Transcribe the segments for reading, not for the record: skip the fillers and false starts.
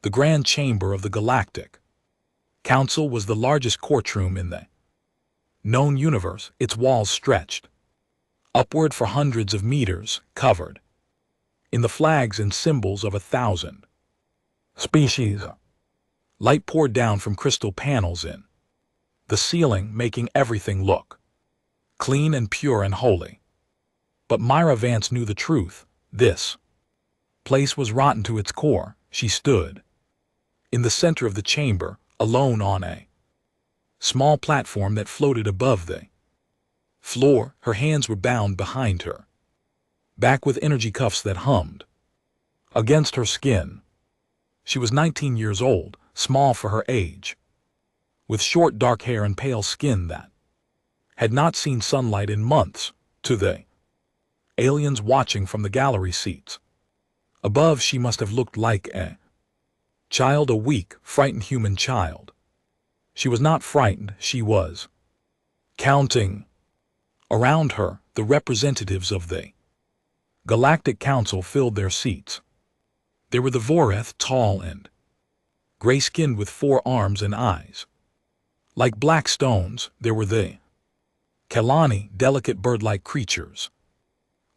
The Grand Chamber of the Galactic Council was the largest courtroom in the known universe. Its walls stretched upward for hundreds of meters, covered in the flags and symbols of 1,000 species. Light poured down from crystal panels in the ceiling, making everything look clean and pure and holy. But Myra Vance knew the truth. This place was rotten to its core. She stood in the center of the chamber, alone on a small platform that floated above the floor. Her hands were bound behind her back with energy cuffs that hummed against her skin. She was 19 years old, small for her age, with short dark hair and pale skin that had not seen sunlight in months. To the aliens watching from the gallery seats above, she must have looked like a child, a weak, frightened human child. She was not frightened, she was counting. Around her, the representatives of the Galactic Council filled their seats. There were the Voreth, tall and gray-skinned with 4 arms and eyes like black stones. There were the Kalani, delicate bird-like creatures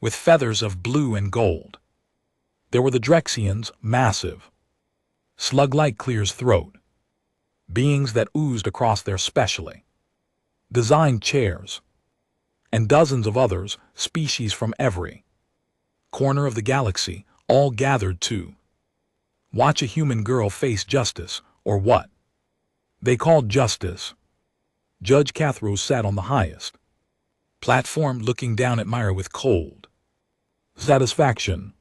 with feathers of blue and gold. There were the Drexians, massive, slug-like clear's throat, beings that oozed across their specially designed chairs, and dozens of others, species from every corner of the galaxy, all gathered to watch a human girl face justice, or what they called justice. Judge Cathro sat on the highest platform, looking down at Myra with cold satisfaction.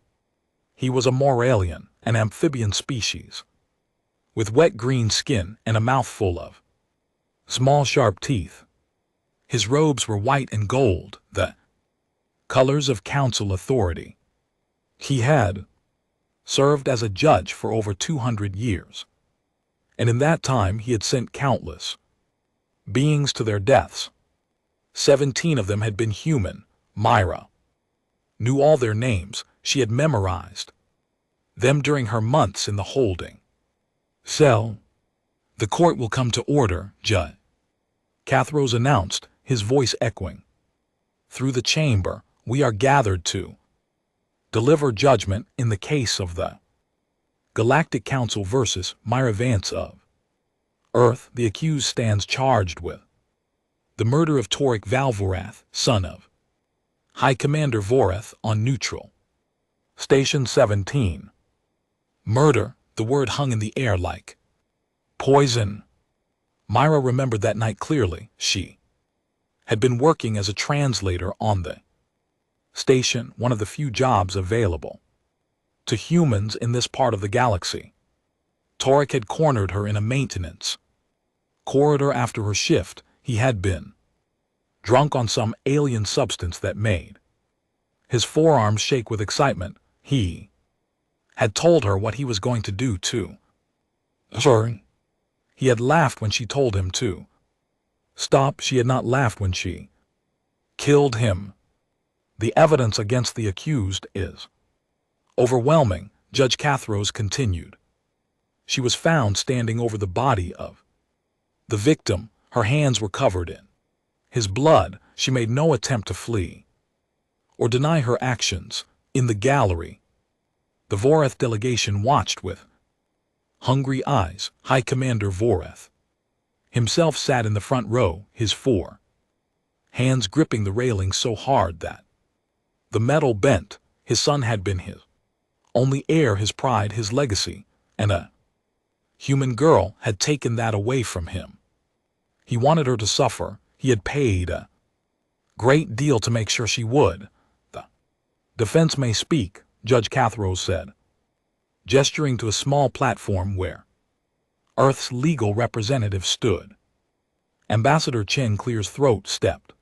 He was a Moralian, an amphibian species, with wet green skin and a mouthful of small sharp teeth. His robes were white and gold, the colors of council authority. He had served as a judge for over 200 years, and in that time he had sent countless beings to their deaths. 17 of them had been human. Myra knew all their names. She had memorized them during her months in the holding cell. "The court will come to order," Judge Cathros announced, his voice echoing through the chamber. "We are gathered to deliver judgment in the case of the Galactic Council versus Myra Vance of Earth. The accused stands charged with the murder of Torek Valvorath, son of High Commander Voreth, on Neutral Station 17. Murder, the word hung in the air like poison. Myra remembered that night clearly. She had been working as a translator on the station, one of the few jobs available to humans in this part of the galaxy. Torek had cornered her in a maintenance corridor after her shift. He had been drunk on some alien substance that made his forearms shake with excitement. He had told her what he was going to do too. Sorry. He had laughed when she told him to stop. She had not laughed when she killed him. "The evidence against the accused is overwhelming," Judge Cathros continued. "She was found standing over the body of the victim. Her hands were covered in his blood. She made no attempt to flee or deny her actions." In the gallery, the Voreth delegation watched with hungry eyes. High Commander Voreth himself sat in the front row, his 4 hands gripping the railing so hard that the metal bent. His son had been his only heir, his pride, his legacy, and a human girl had taken that away from him. He wanted her to suffer. He had paid a great deal to make sure she would. "The defense may speak," Judge Cathro said, gesturing to a small platform where Earth's legal representative stood. Ambassador Chen Clear's throat stepped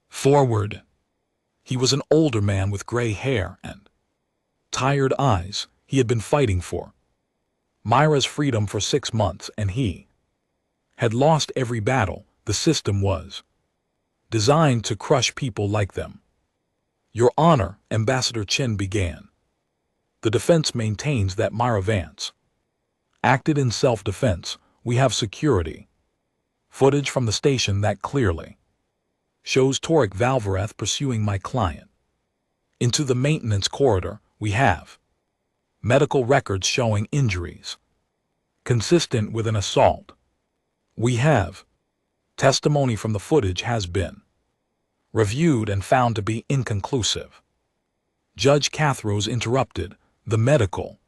forward. He was an older man with gray hair and tired eyes. He had been fighting for Myra's freedom for 6 months, and he had lost every battle. The system was designed to crush people like them. "Your Honor," Ambassador Chen began, "the defense maintains that Myra Vance Acted in self-defense. We have security. Footage from the station that clearly shows Torek Valverath pursuing my client. Into the maintenance corridor, we have medical records showing injuries consistent with an assault. We have testimony from the footage has been reviewed and found to be inconclusive. Judge Cathros interrupted. The medical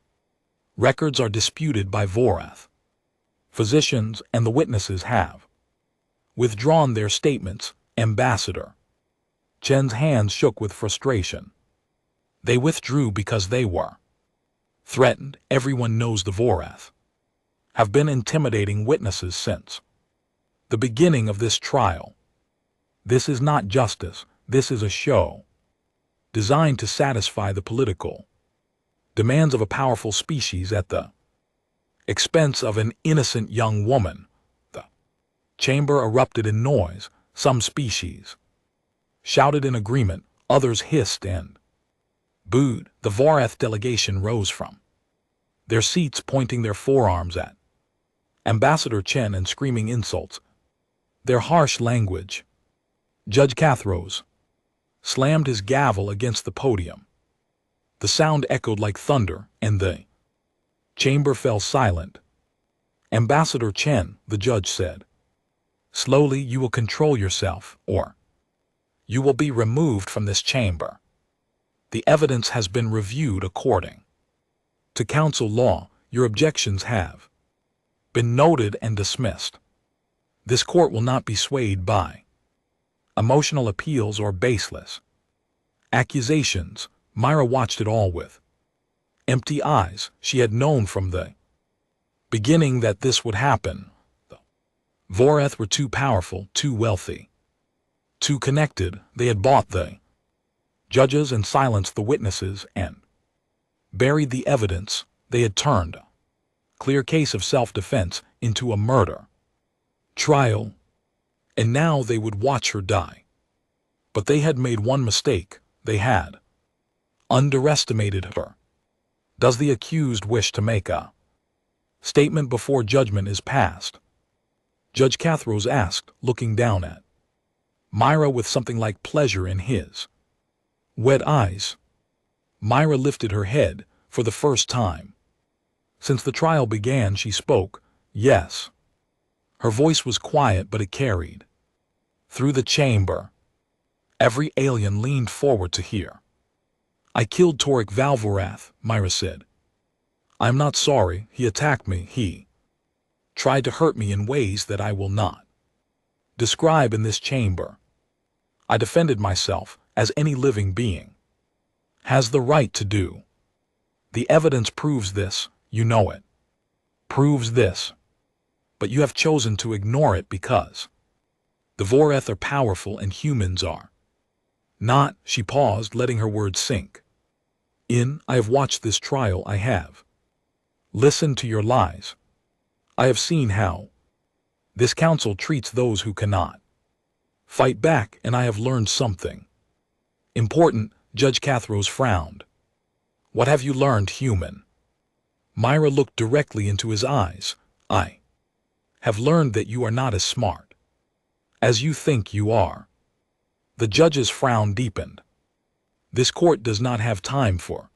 records are disputed by Vorath. Physicians and the witnesses have withdrawn their statements. Ambassador Chen's hands shook with frustration. They withdrew because they were threatened. Everyone knows the Vorath have been intimidating witnesses since the beginning of this trial. This is not justice. This is a show designed to satisfy the political demands of a powerful species at the expense of an innocent young woman. The chamber erupted in noise. Some species shouted in agreement, others hissed and booed. The Vorath delegation rose from their seats, pointing their forearms at Ambassador Chen and screaming insults. Their harsh language. Judge Cathros slammed his gavel against the podium. The sound echoed like thunder, and the chamber fell silent. Ambassador Chen, the judge said, slowly, you will control yourself, or you will be removed from this chamber. The evidence has been reviewed according to council law. Your objections have been noted and dismissed. This court will not be swayed by emotional appeals or baseless accusations. Myra watched it all with empty eyes. She had known from the beginning that this would happen. The Vorath were too powerful, too wealthy, too connected. They had bought the judges and silenced the witnesses and buried the evidence. They had turned a clear case of self-defense into a murder trial, and now they would watch her die. But they had made one mistake. They had underestimated her. Does the accused wish to make a statement before judgment is passed? Judge Cathros asked, looking down at Myra with something like pleasure in his wet eyes. Myra lifted her head for the first time since the trial began. She spoke, yes. Her voice was quiet, but it carried through the chamber. Every alien leaned forward to hear. I killed Torek Valverath, Myra said. I'm not sorry. He attacked me. He tried to hurt me in ways that I will not describe in this chamber. I defended myself, as any living being has the right to do. The evidence proves this. You know it. Proves this. But you have chosen to ignore it because the Vorath are powerful and humans are not. She paused, letting her words sink in. I have watched this trial. I have listened to your lies. I have seen how this council treats those who cannot fight back, and I have learned something important. Judge Cathros frowned. What have you learned, human? Myra looked directly into his eyes. I have learned that you are not as smart as you think you are. The judge's frown deepened. This court does not have time for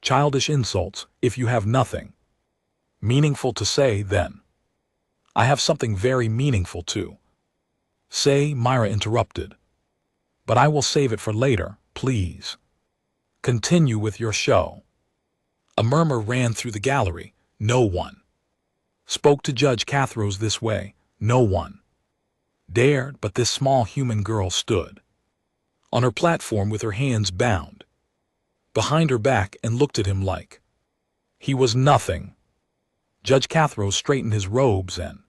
childish insults. If you have nothing meaningful to say, then I have something very meaningful to say, Myra interrupted. But I will save it for later. Please continue with your show. A murmur ran through the gallery. No one spoke to Judge Cathros this way. No one dared, but this small human girl stood on her platform with her hands bound behind her back and looked at him like he was nothing. Judge Cathros straightened his robes and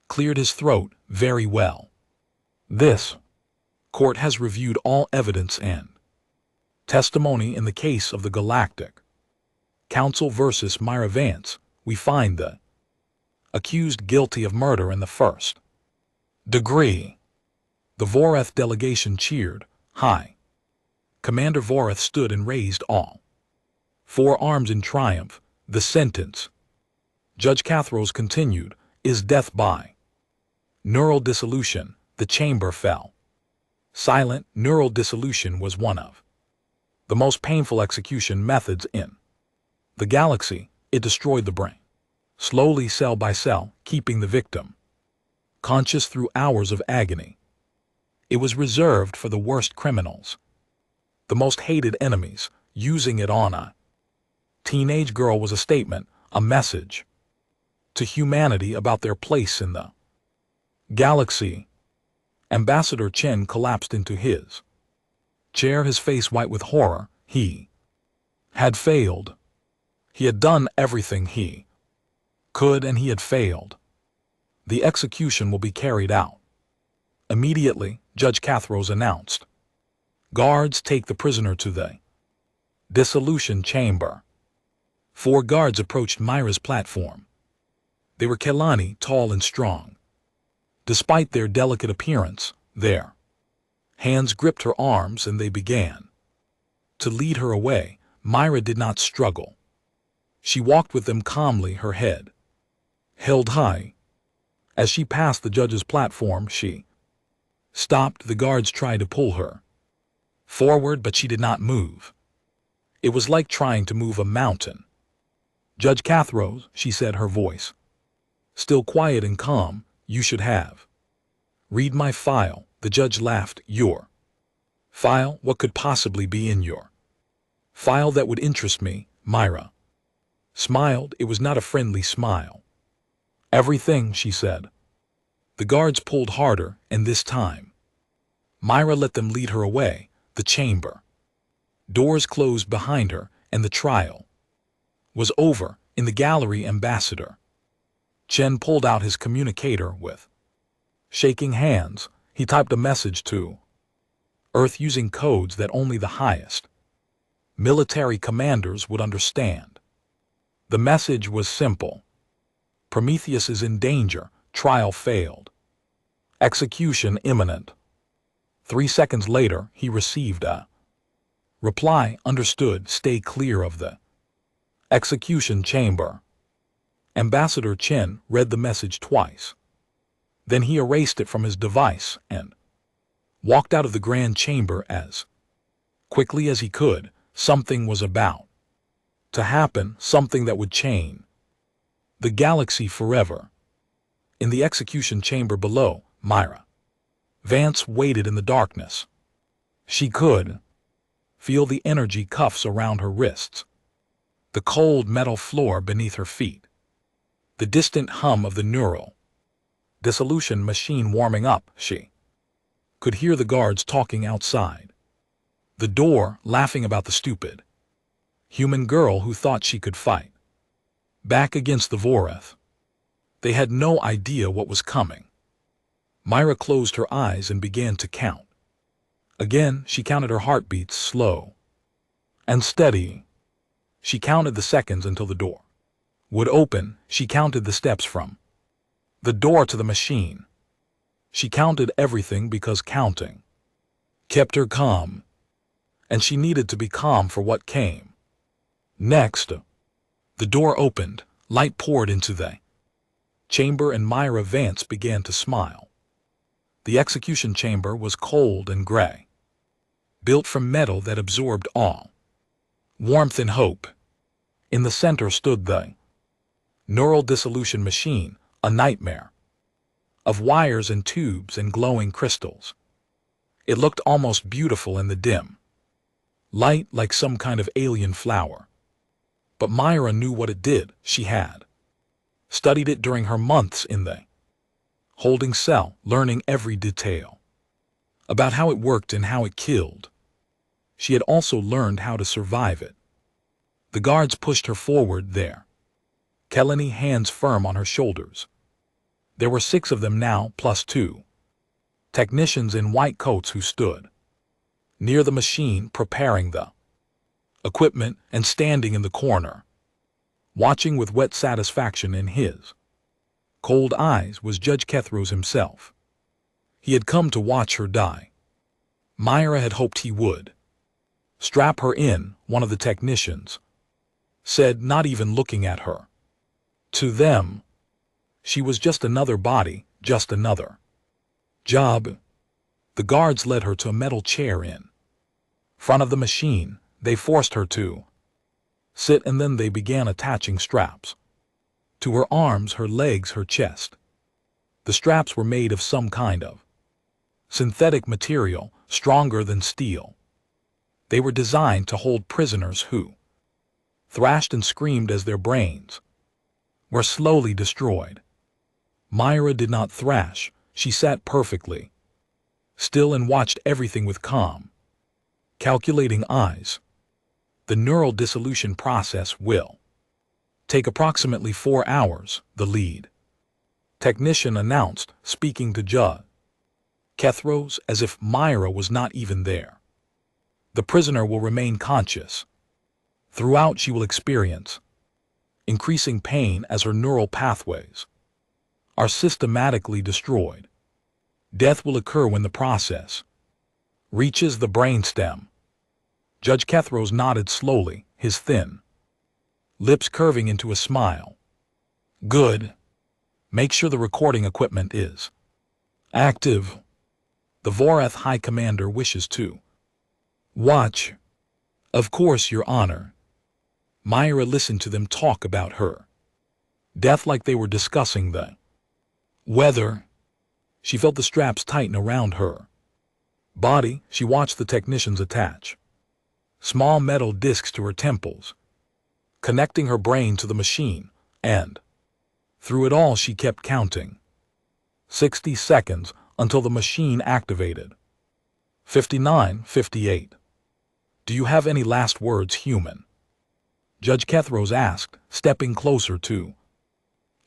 cleared his throat. Very well. This court has reviewed all evidence and testimony in the case of the Galactic Council versus Myra Vance. We find the accused guilty of murder in the first degree. The Vorath delegation cheered. High Commander Vorath stood and raised all four arms in triumph. The sentence Judge Cathros continued, is death by neural dissolution. The chamber fell. Silent neural dissolution was one of the most painful execution methods in the galaxy. It destroyed the brain, slowly cell by cell, keeping the victim conscious through hours of agony. It was reserved for the worst criminals, the most hated enemies. Using it on a teenage girl was a statement, a message to humanity about their place in the galaxy. Ambassador Chen collapsed into his chair, his face white with horror. He had failed. He had done everything he could, and he had failed. The execution will be carried out immediately, Judge Cathros announced. Guards, take the prisoner to the dissolution chamber. 4 guards approached Myra's platform. They were Kelani, tall and strong. Despite their delicate appearance, their hands gripped her arms and they began to lead her away. Myra did not struggle. She walked with them calmly, her head held high. As she passed the judge's platform, she stopped. The guards tried to pull her forward, but she did not move. It was like trying to move a mountain. Judge Cathros, she said, her voice still quiet and calm, you should have read my file. The judge laughed. Your file? What could possibly be in your file that would interest me? Myra smiled. It was not a friendly smile. Everything, she said. The guards pulled harder, and this time Myra let them lead her away. The chamber doors closed behind her, and the trial was over. In the gallery, Ambassador Chen pulled out his communicator. With shaking hands, he typed a message to Earth using codes that only the highest military commanders would understand. The message was simple. Prometheus is in danger. Trial failed. Execution imminent. 3 seconds later, he received a reply. Understood. Stay clear of the execution chamber. Ambassador Chen read the message twice. Then he erased it from his device and walked out of the grand chamber as quickly as he could. Something was about to happen, something that would change the galaxy forever. In the execution chamber below, Myra Vance waited in the darkness. She could feel the energy cuffs around her wrists, the cold metal floor beneath her feet, the distant hum of the neural dissolution machine warming up. She could hear the guards talking outside the door, laughing about the stupid human girl who thought she could fight back against the Voreth. They had no idea what was coming. Myra closed her eyes and began to count. Again, she counted her heartbeats, slow and steady. She counted the seconds until the door would open. She counted the steps from the door to the machine. She counted everything because counting kept her calm, and she needed to be calm for what came next. The door opened, light poured into the chamber, and Myra Vance began to smile. The execution chamber was cold and gray, built from metal that absorbed all warmth and hope. In the center stood the neural dissolution machine, a nightmare of wires and tubes and glowing crystals. It looked almost beautiful in the dim light, like some kind of alien flower. But Myra knew what it did. She had studied it during her months in the holding cell, learning every detail about how it worked and how it killed. She had also learned how to survive it. The guards pushed her forward there, Kelani, hands firm on her shoulders. There were 6 of them now, plus 2 technicians in white coats who stood near the machine, preparing the equipment, and standing in the corner, watching with wet satisfaction in his cold eyes, was Judge Cathros himself. He had come to watch her die. Myra had hoped he would strap her in, one of the technicians said, not even looking at her. To them, she was just another body, just another job. The guards led her to a metal chair in front of the machine. They forced her to sit, and then they began attaching straps to her arms, her legs, her chest. The straps were made of some kind of synthetic material, stronger than steel. They were designed to hold prisoners who thrashed and screamed as their brains were slowly destroyed. Myra did not thrash. She sat perfectly still and watched everything with calm, calculating eyes. The neural dissolution process will take approximately 4 hours, the lead technician announced, speaking to Judge Kethros as if Myra was not even there. The prisoner will remain conscious. Throughout, she will experience increasing pain as her neural pathways are systematically destroyed. Death will occur when the process reaches the brainstem. Judge Kethros nodded slowly, his thin lips curving into a smile. Good. Make sure the recording equipment is active. The Vorath High Commander wishes to watch. Of course, Your Honor. Myra listened to them talk about her death like they were discussing the weather. She felt the straps tighten around her body. She watched the technicians attach small metal discs to her temples, connecting her brain to the machine, and through it all she kept counting. 60 seconds until the machine activated. 59, 58. Do you have any last words, human? Judge Kethros asked, stepping closer to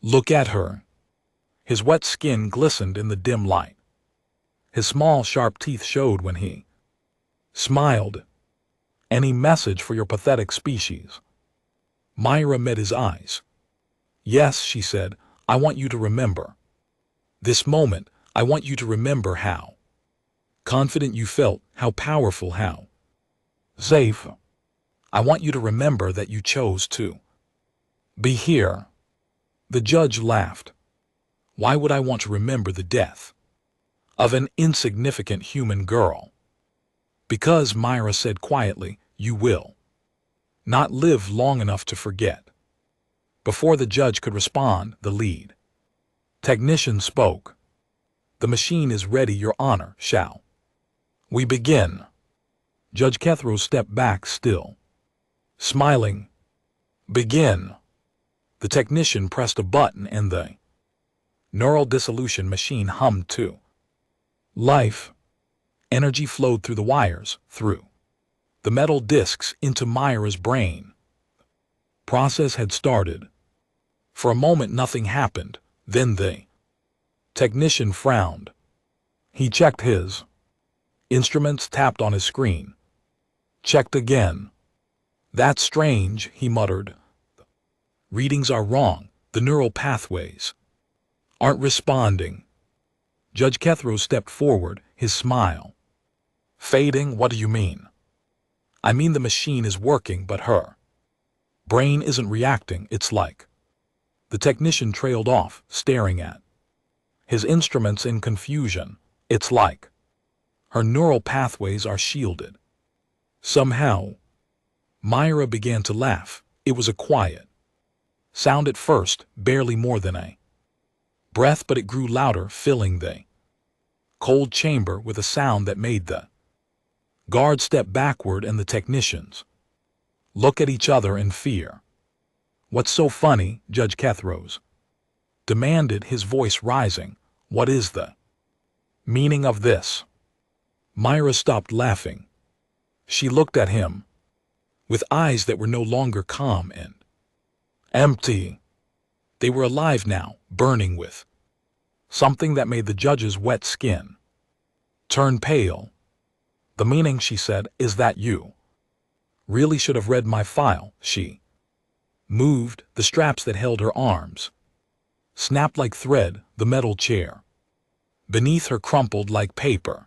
look at her. His wet skin glistened in the dim light. His small, sharp teeth showed when he smiled. Any message for your pathetic species? Myra met his eyes. Yes, she said, I want you to remember this moment. I want you to remember how confident you felt, how powerful, how safe. I want you to remember that you chose to be here. The judge laughed. Why would I want to remember the death of an insignificant human girl? Because, Myra said quietly, you will not live long enough to forget. Before the judge could respond, the lead technician spoke. The machine is ready, Your Honor. Shall we begin? Judge Kethros stepped back, still smiling. Begin. The technician pressed a button and the neural dissolution machine hummed to life. Energy flowed through the wires, through the metal discs into Myra's brain. Process had started. For a moment nothing happened. Then the technician frowned. He checked his instruments, tapped on his screen. Checked again. That's strange, he muttered. Readings are wrong. The neural pathways aren't responding. Judge Kethros stepped forward, his smile fading. What do you mean? I mean the machine is working, but her brain isn't reacting. It's like... The technician trailed off, staring at his instruments in confusion. It's like her neural pathways are shielded somehow. Myra began to laugh. It was a quiet sound at first, barely more than a breath, but it grew louder, filling the cold chamber with a sound that made the guard step backward and the technicians look at each other in fear. What's so funny? Judge Kethros demanded, his voice rising. What is the meaning of this? Myra stopped laughing. She looked at him with eyes that were no longer calm and empty. They were alive now, burning with something that made the judge's wet skin turn pale. The meaning, she said, is that you really should have read my file. She moved. The straps that held her arms snapped like thread. The metal chair beneath her crumpled like paper.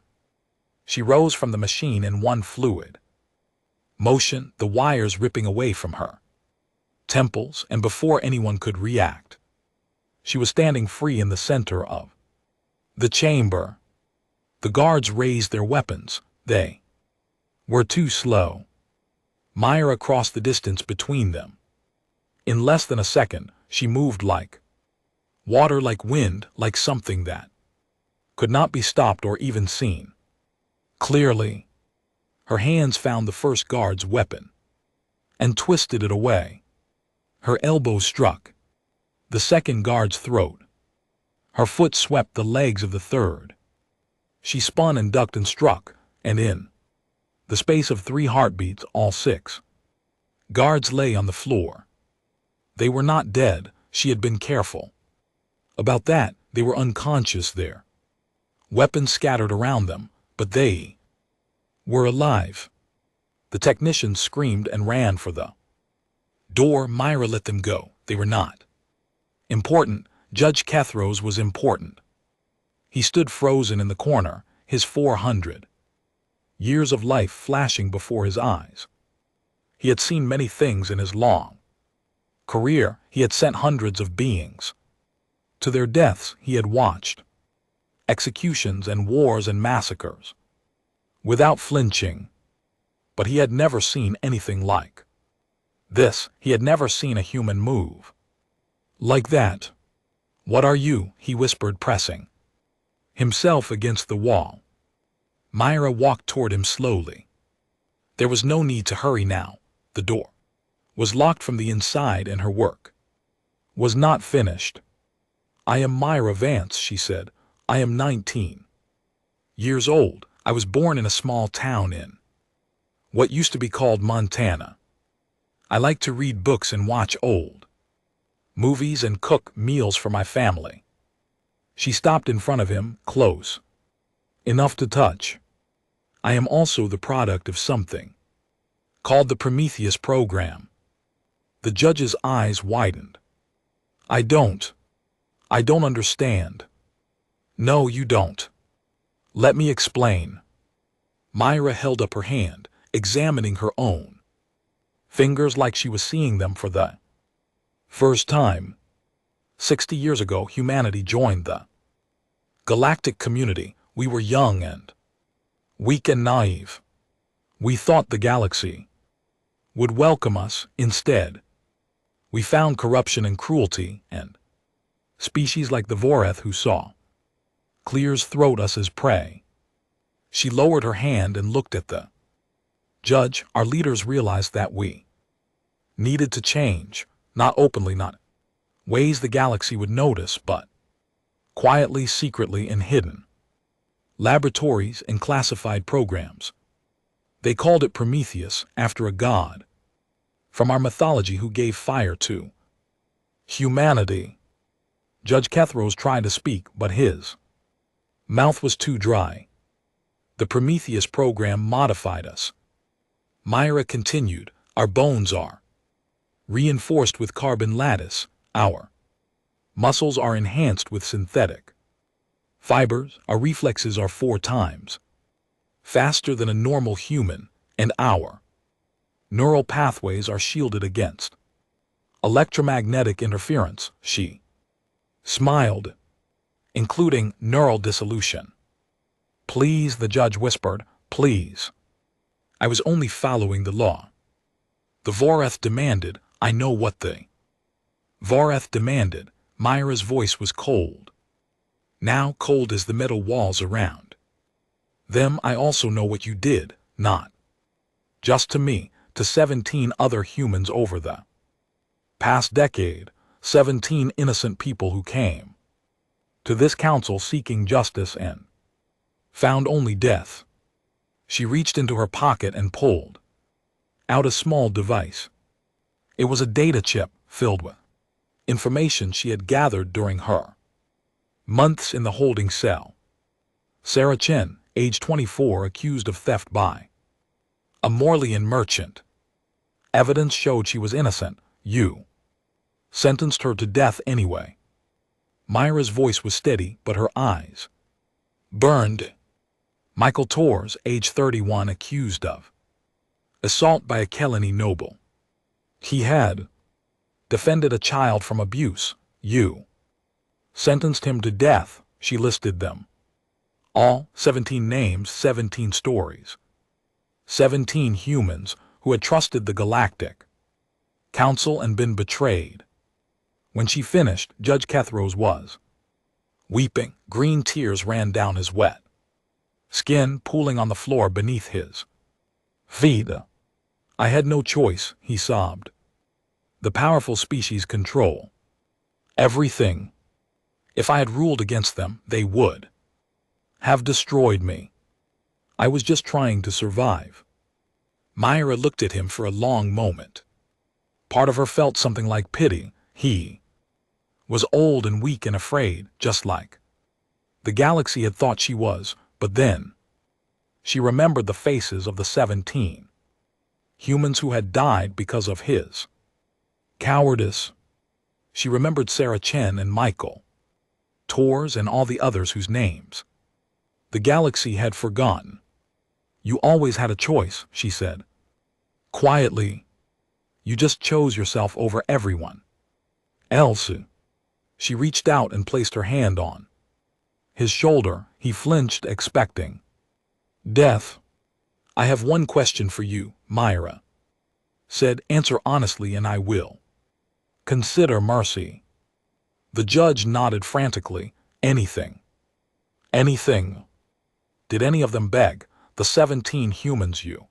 She rose from the machine in one fluid motion, the wires ripping away from her temples, and before anyone could react, She was standing free in the center of the chamber. The guards raised their weapons. They were too slow. Myra crossed the distance between them. In less than a second, she moved like water, like wind, like something that could not be stopped or even seen. Clearly, her hands found the first guard's weapon and twisted it away. Her elbow struck the second guard's throat. Her foot swept the legs of the third. She spun and ducked and struck, and in the space of 3 heartbeats, all 6 guards lay on the floor. They were not dead. She had been careful about that. They were unconscious there. Weapons scattered around them, but they were alive. The technicians screamed and ran for the door. Myra let them go. They were not important. Judge Kethros was important. He stood frozen in the corner, his 400 years of life flashing before his eyes. He had seen many things in his long career. He had sent hundreds of beings to their deaths. He had watched executions and wars and massacres without flinching. But he had never seen anything like this. He had never seen a human move like that. "What are you?" he whispered, pressing himself against the wall. Myra walked toward him slowly. There was no need to hurry now. The door was locked from the inside and her work was not finished. "I am Myra Vance," she said. "I am 19 years old. I was born in a small town in what used to be called Montana. I like to read books and watch old movies and cook meals for my family." She stopped in front of him, close enough to touch. "I am also the product of something called the Prometheus program." The judge's eyes widened. I don't understand." "No, you don't. Let me explain." Myra held up her hand, examining her own fingers like she was seeing them for the first time. 60 years ago, humanity joined the galactic community. We were young and weak and naive. We thought the galaxy would welcome us. Instead, we found corruption and cruelty and species like the Voreth who saw clears throat us as prey. She lowered her hand and looked at the judge. Our leaders realized that we needed to change, not openly, not ways the galaxy would notice, but quietly, secretly, and hidden laboratories and classified programs. They called it Prometheus, after a god from our mythology who gave fire to humanity. Judge Kethros tried to speak, but his mouth was too dry. "The Prometheus program modified us," Myra continued. "Our bones are reinforced with carbon lattice. Our muscles are enhanced with synthetic fibers. Our reflexes are 4 times faster than a normal human, and our neural pathways are shielded against electromagnetic interference." She smiled. "Including neural dissolution." "Please," the judge whispered, "please. I was only following the law." "The Voreth demanded." "I know what the Voreth demanded." Myra's voice was cold. Now cold as the metal walls around them. "I also know what you did, not just to me, to 17 other humans over the past decade. 17 innocent people who came to this council seeking justice and found only death." She reached into her pocket and pulled out a small device. It was a data chip filled with information she had gathered during her months in the holding cell. Sarah Chen, age 24, accused of theft by a Morlean merchant. Evidence showed she was innocent. You sentenced her to death anyway. Myra's voice was steady, but her eyes burned. Michael Torres, age 31, accused of assault by a Kelani noble. He had defended a child from abuse. You sentenced him to death. She listed them. All 17 names, 17 stories. 17 humans who had trusted the Galactic Council and been betrayed. When she finished, Judge Kethros was weeping. Green tears ran down his wet skin, pooling on the floor beneath his feet. I had no choice, he sobbed. The powerful species control everything. If I had ruled against them, they would have destroyed me. I was just trying to survive. Myra looked at him for a long moment. Part of her felt something like pity. He was old and weak and afraid, just like the galaxy had thought she was, but then she remembered the faces of the 17 humans who had died because of his cowardice. She remembered Sarah Chen and Michael Tors and all the others whose names the galaxy had forgotten. You always had a choice, she said quietly. You just chose yourself over everyone else. She reached out and placed her hand on his shoulder. He flinched, expecting death. I have one question for you, Myra said. Answer honestly and I will consider mercy. The judge nodded frantically. Anything. Anything. Did any of them beg? The 17 humans you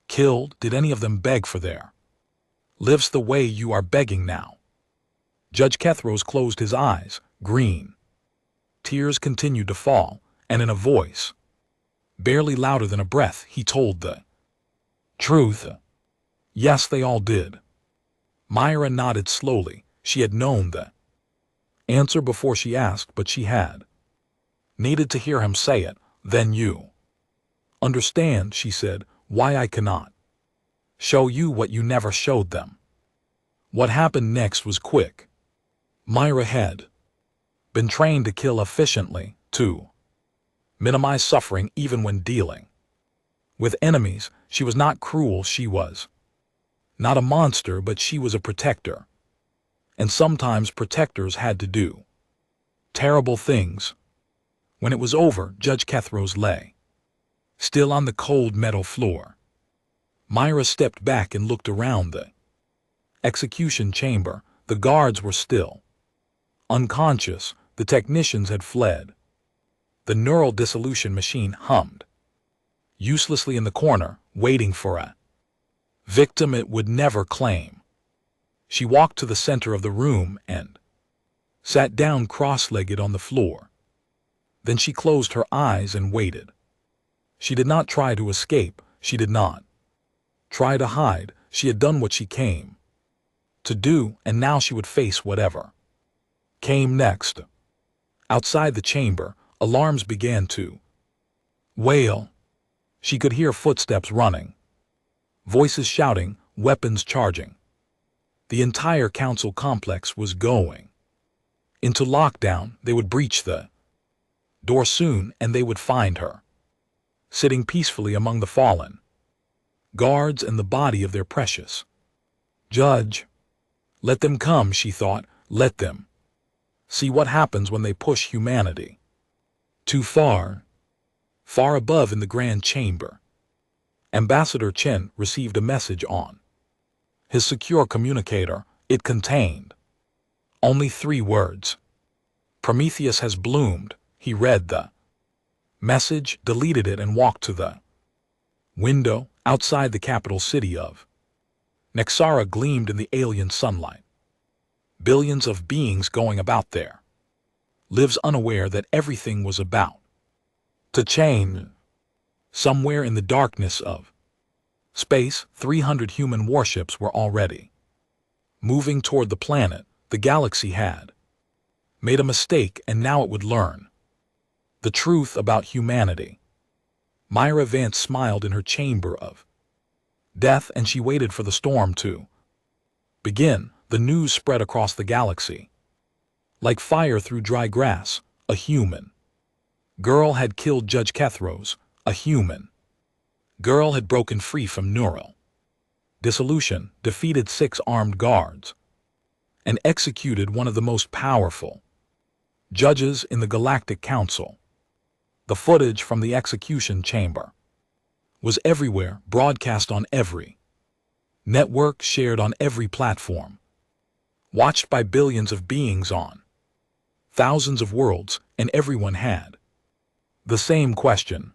killed, did any of them beg for their lives the way you are begging now? Judge Kethros closed his eyes. Green tears continued to fall, and in a voice barely louder than a breath, he told the truth. Yes, they all did. Myra nodded slowly. She had known the answer before she asked, but she had needed to hear him say it. Then you understand, she said, why I cannot show you what you never showed them. What happened next was quick. Myra had been trained to kill efficiently, to minimize suffering even when dealing with enemies. She was not cruel, she was not a monster, but she was a protector. And sometimes protectors had to do terrible things. When it was over, Judge Kethros lay still on the cold metal floor. Myra stepped back and looked around the execution chamber. The guards were still unconscious. The technicians had fled. The neural dissolution machine hummed uselessly in the corner, waiting for a victim it would never claim. She walked to the center of the room and sat down cross-legged on the floor. Then she closed her eyes and waited. She did not try to escape. She did not try to hide. She had done what she came to do, and now she would face whatever came next. Outside the chamber, alarms began to wail. She could hear footsteps running, voices shouting, weapons charging. The entire council complex was going into lockdown. They would breach the door soon, and they would find her sitting peacefully among the fallen guards and the body of their precious judge. Let them come, she thought. Let them see what happens when they push humanity too far. Far above in the grand chamber, Ambassador Chen received a message on his secure communicator. It contained only 3 words. Prometheus has bloomed. He read the message, deleted it, and walked to the window. Outside the capital city of Nexara gleamed in the alien sunlight. Billions of beings going about their lives unaware that everything was about to change. Somewhere in the darkness of space, 300 human warships were already moving toward the planet. The galaxy had made a mistake, and now it would learn the truth about humanity. Myra Vance smiled in her chamber of death, and she waited for the storm to begin. The news spread across the galaxy like fire through dry grass. A human girl had killed Judge Kethros. A human girl had broken free from neural dissolution, defeated 6 armed guards, and executed one of the most powerful Judges in the Galactic Council. The footage from the execution chamber was everywhere, broadcast on every network, shared on every platform, watched by billions of beings on thousands of worlds, and everyone had the same question.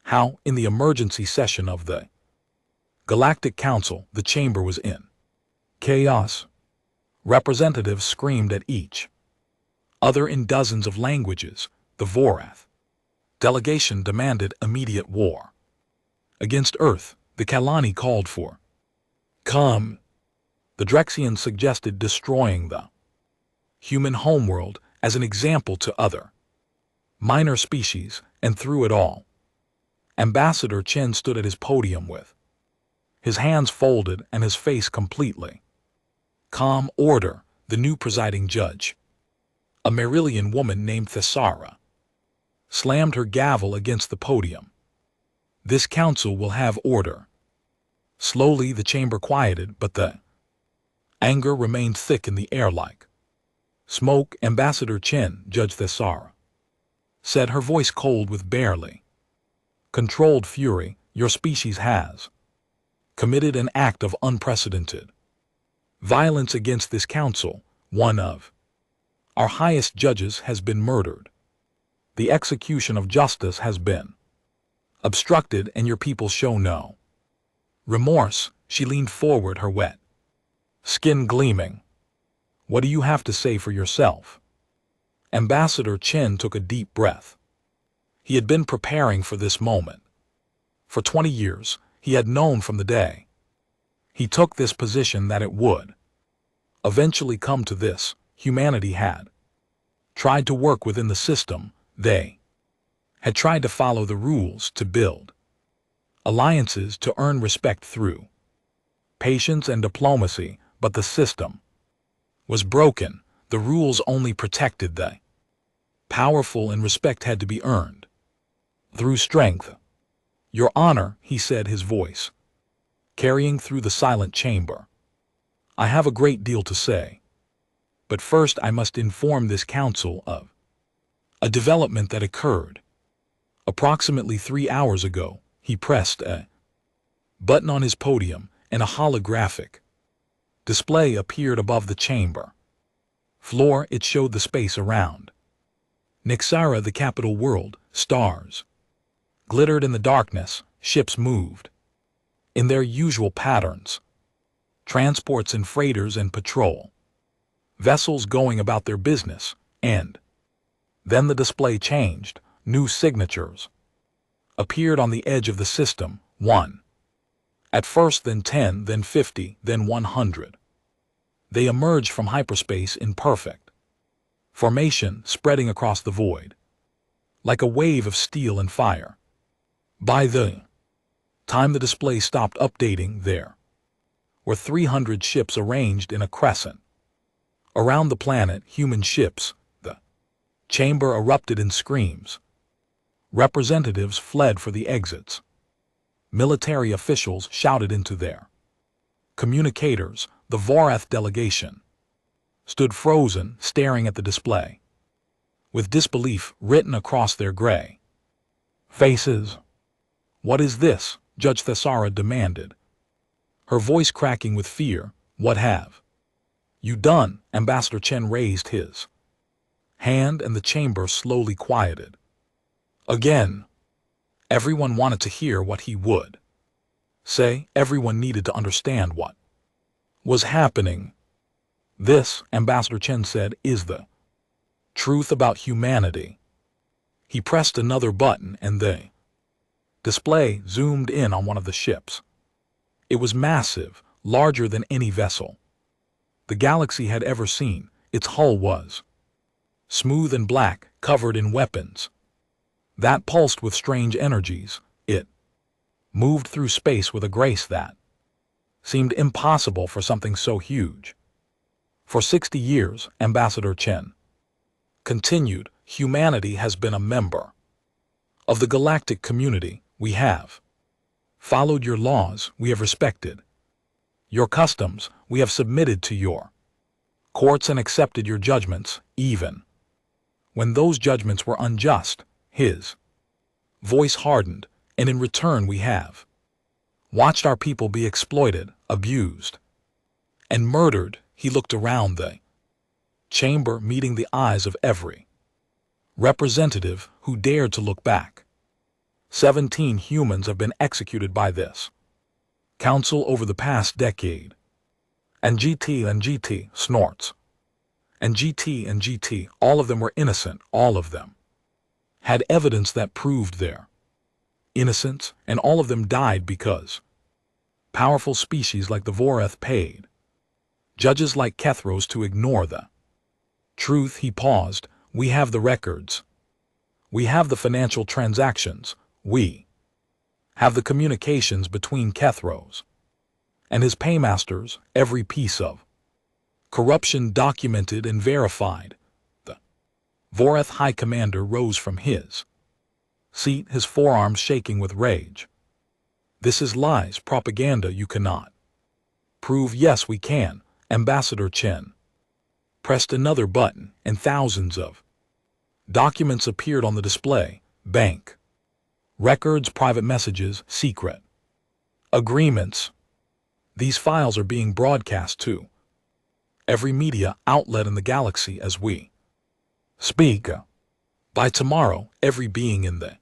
How, in the emergency session of the Galactic Council, the chamber was in chaos. Representatives screamed at each other in dozens of languages. The Vorath delegation demanded immediate war against Earth. The Kalani called for calm. The Drexians suggested destroying the human homeworld as an example to other minor species, and through it all, Ambassador Chen stood at his podium with his hands folded and his face completely calm. Order. The new presiding judge, a Merillian woman named Thessara, slammed her gavel against the podium. This council will have order. Slowly the chamber quieted, but the anger remained thick in the air like smoke. Ambassador Chen, Judge Thessara, said, her voice cold with barely controlled fury, your species has committed an act of unprecedented violence against this council. One of our highest judges has been murdered. The execution of justice has been obstructed, and your people show no remorse. She leaned forward, her wet skin gleaming. What do you have to say for yourself? Ambassador Chen took a deep breath. He had been preparing for this moment. For 20 years, he had known from the day he took this position that it would eventually come to this. Humanity had tried to work within the system. They had tried to follow the rules, to build alliances, to earn respect through patience and diplomacy, but the system was broken. The rules only protected the powerful, and respect had to be earned through strength. Your Honor, he said, his voice carrying through the silent chamber, I have a great deal to say. But first I must inform this council of a development that occurred approximately 3 hours ago. He pressed a button on his podium, and a holographic display appeared above the chamber floor. It showed the space around Nixara, the capital world. Stars glittered in the darkness. Ships moved in their usual patterns. Transports and freighters and patrol vessels going about their business. And then the display changed. New signatures appeared on the edge of the system. 1 at first, then 10, then 50, then 100. They emerged from hyperspace in perfect formation, spreading across the void like a wave of steel and fire. By the time the display stopped updating, there were 300 ships arranged in a crescent around the planet. Human ships. The chamber erupted in screams. Representatives fled for the exits. Military officials shouted into their communicators. The Vorath delegation stood frozen, staring at the display with disbelief written across their gray faces. What is this? Judge Thessara demanded, her voice cracking with fear. What have you done? Ambassador Chen raised his hand, and the chamber slowly quieted. Again, everyone wanted to hear what he would say. Everyone needed to understand what was happening. This, Ambassador Chen said, is the truth about humanity. He pressed another button, and the display zoomed in on one of the ships. It was massive, larger than any vessel the galaxy had ever seen. Its hull was smooth and black, covered in weapons that pulsed with strange energies. It moved through space with a grace that seemed impossible for something so huge. For 60 years, Ambassador Chen continued, humanity has been a member of the galactic community. We have followed your laws. We have respected your customs. We have submitted to your courts and accepted your judgments, even When those judgments were unjust, his voice hardened, and in return we have watched our people be exploited, abused, and murdered. He looked around the chamber, meeting the eyes of every representative who dared to look back. 17 humans have been executed by this council over the past decade. And GT snorts. And GT, all of them were innocent, all of them had evidence that proved their innocence, and all of them died because powerful species like the Voreth paid judges like Kethros to ignore the truth. He paused. We have the records. We have the financial transactions. We have the communications between Kethros and his paymasters, every piece of corruption documented and verified. The Voreth High Commander rose from his seat, his forearms shaking with rage. This is lies, propaganda you cannot prove. Yes, we can. Ambassador Chen pressed another button, and thousands of documents appeared on the display. Bank records, private messages, secret agreements. These files are being broadcast to every media outlet in the galaxy as we speak. By tomorrow, every being in the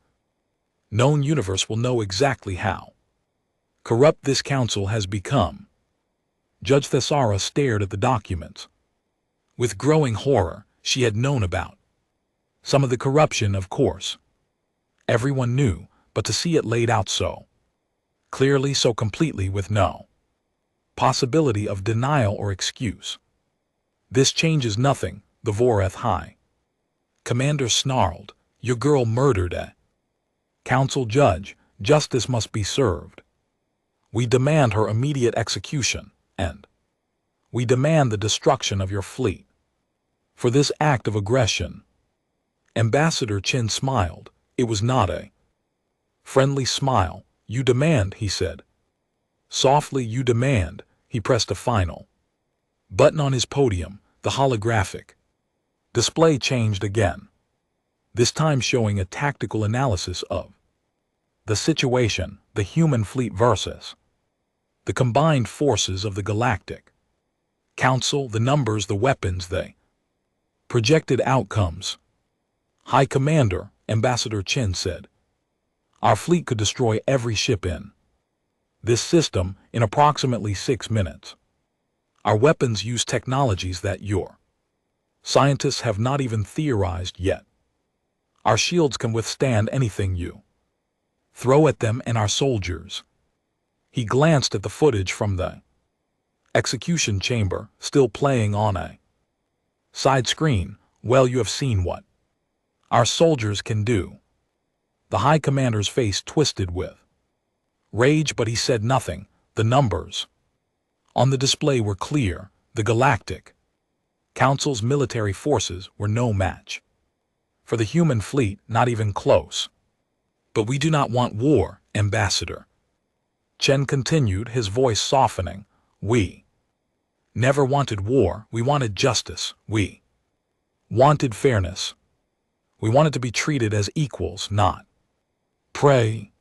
known universe will know exactly how corrupt this council has become. Judge Thessara stared at the documents. With growing horror, she had known about some of the corruption, of course. Everyone knew, but to see it laid out so clearly, so completely, with no possibility of denial or excuse. This changes nothing, the Voreth High Commander snarled. Your girl murdered a council judge. Justice must be served. We demand her immediate execution, and we demand the destruction of your fleet for this act of aggression. Ambassador Chen smiled. It was not a friendly smile. You demand, he said. Softly, you demand. He pressed a final button on his podium. The holographic display changed again, this time showing a tactical analysis of the situation, the human fleet versus the combined forces of the Galactic Council, the numbers, the weapons, the projected outcomes. High Commander, Ambassador Chen said, our fleet could destroy every ship in this system in approximately 6 minutes. Our weapons use technologies that your scientists have not even theorized yet. Our shields can withstand anything you throw at them, and our soldiers. He glanced at the footage from the execution chamber, still playing on a side screen. Well, you have seen what our soldiers can do. The High Commander's face twisted with rage, but he said nothing. The numbers on the display were clear. The Galactic Council's military forces were no match for the human fleet, not even close. But we do not want war, Ambassador Chen continued, his voice softening. We never wanted war. We wanted justice. We wanted fairness. We wanted to be treated as equals, not prey.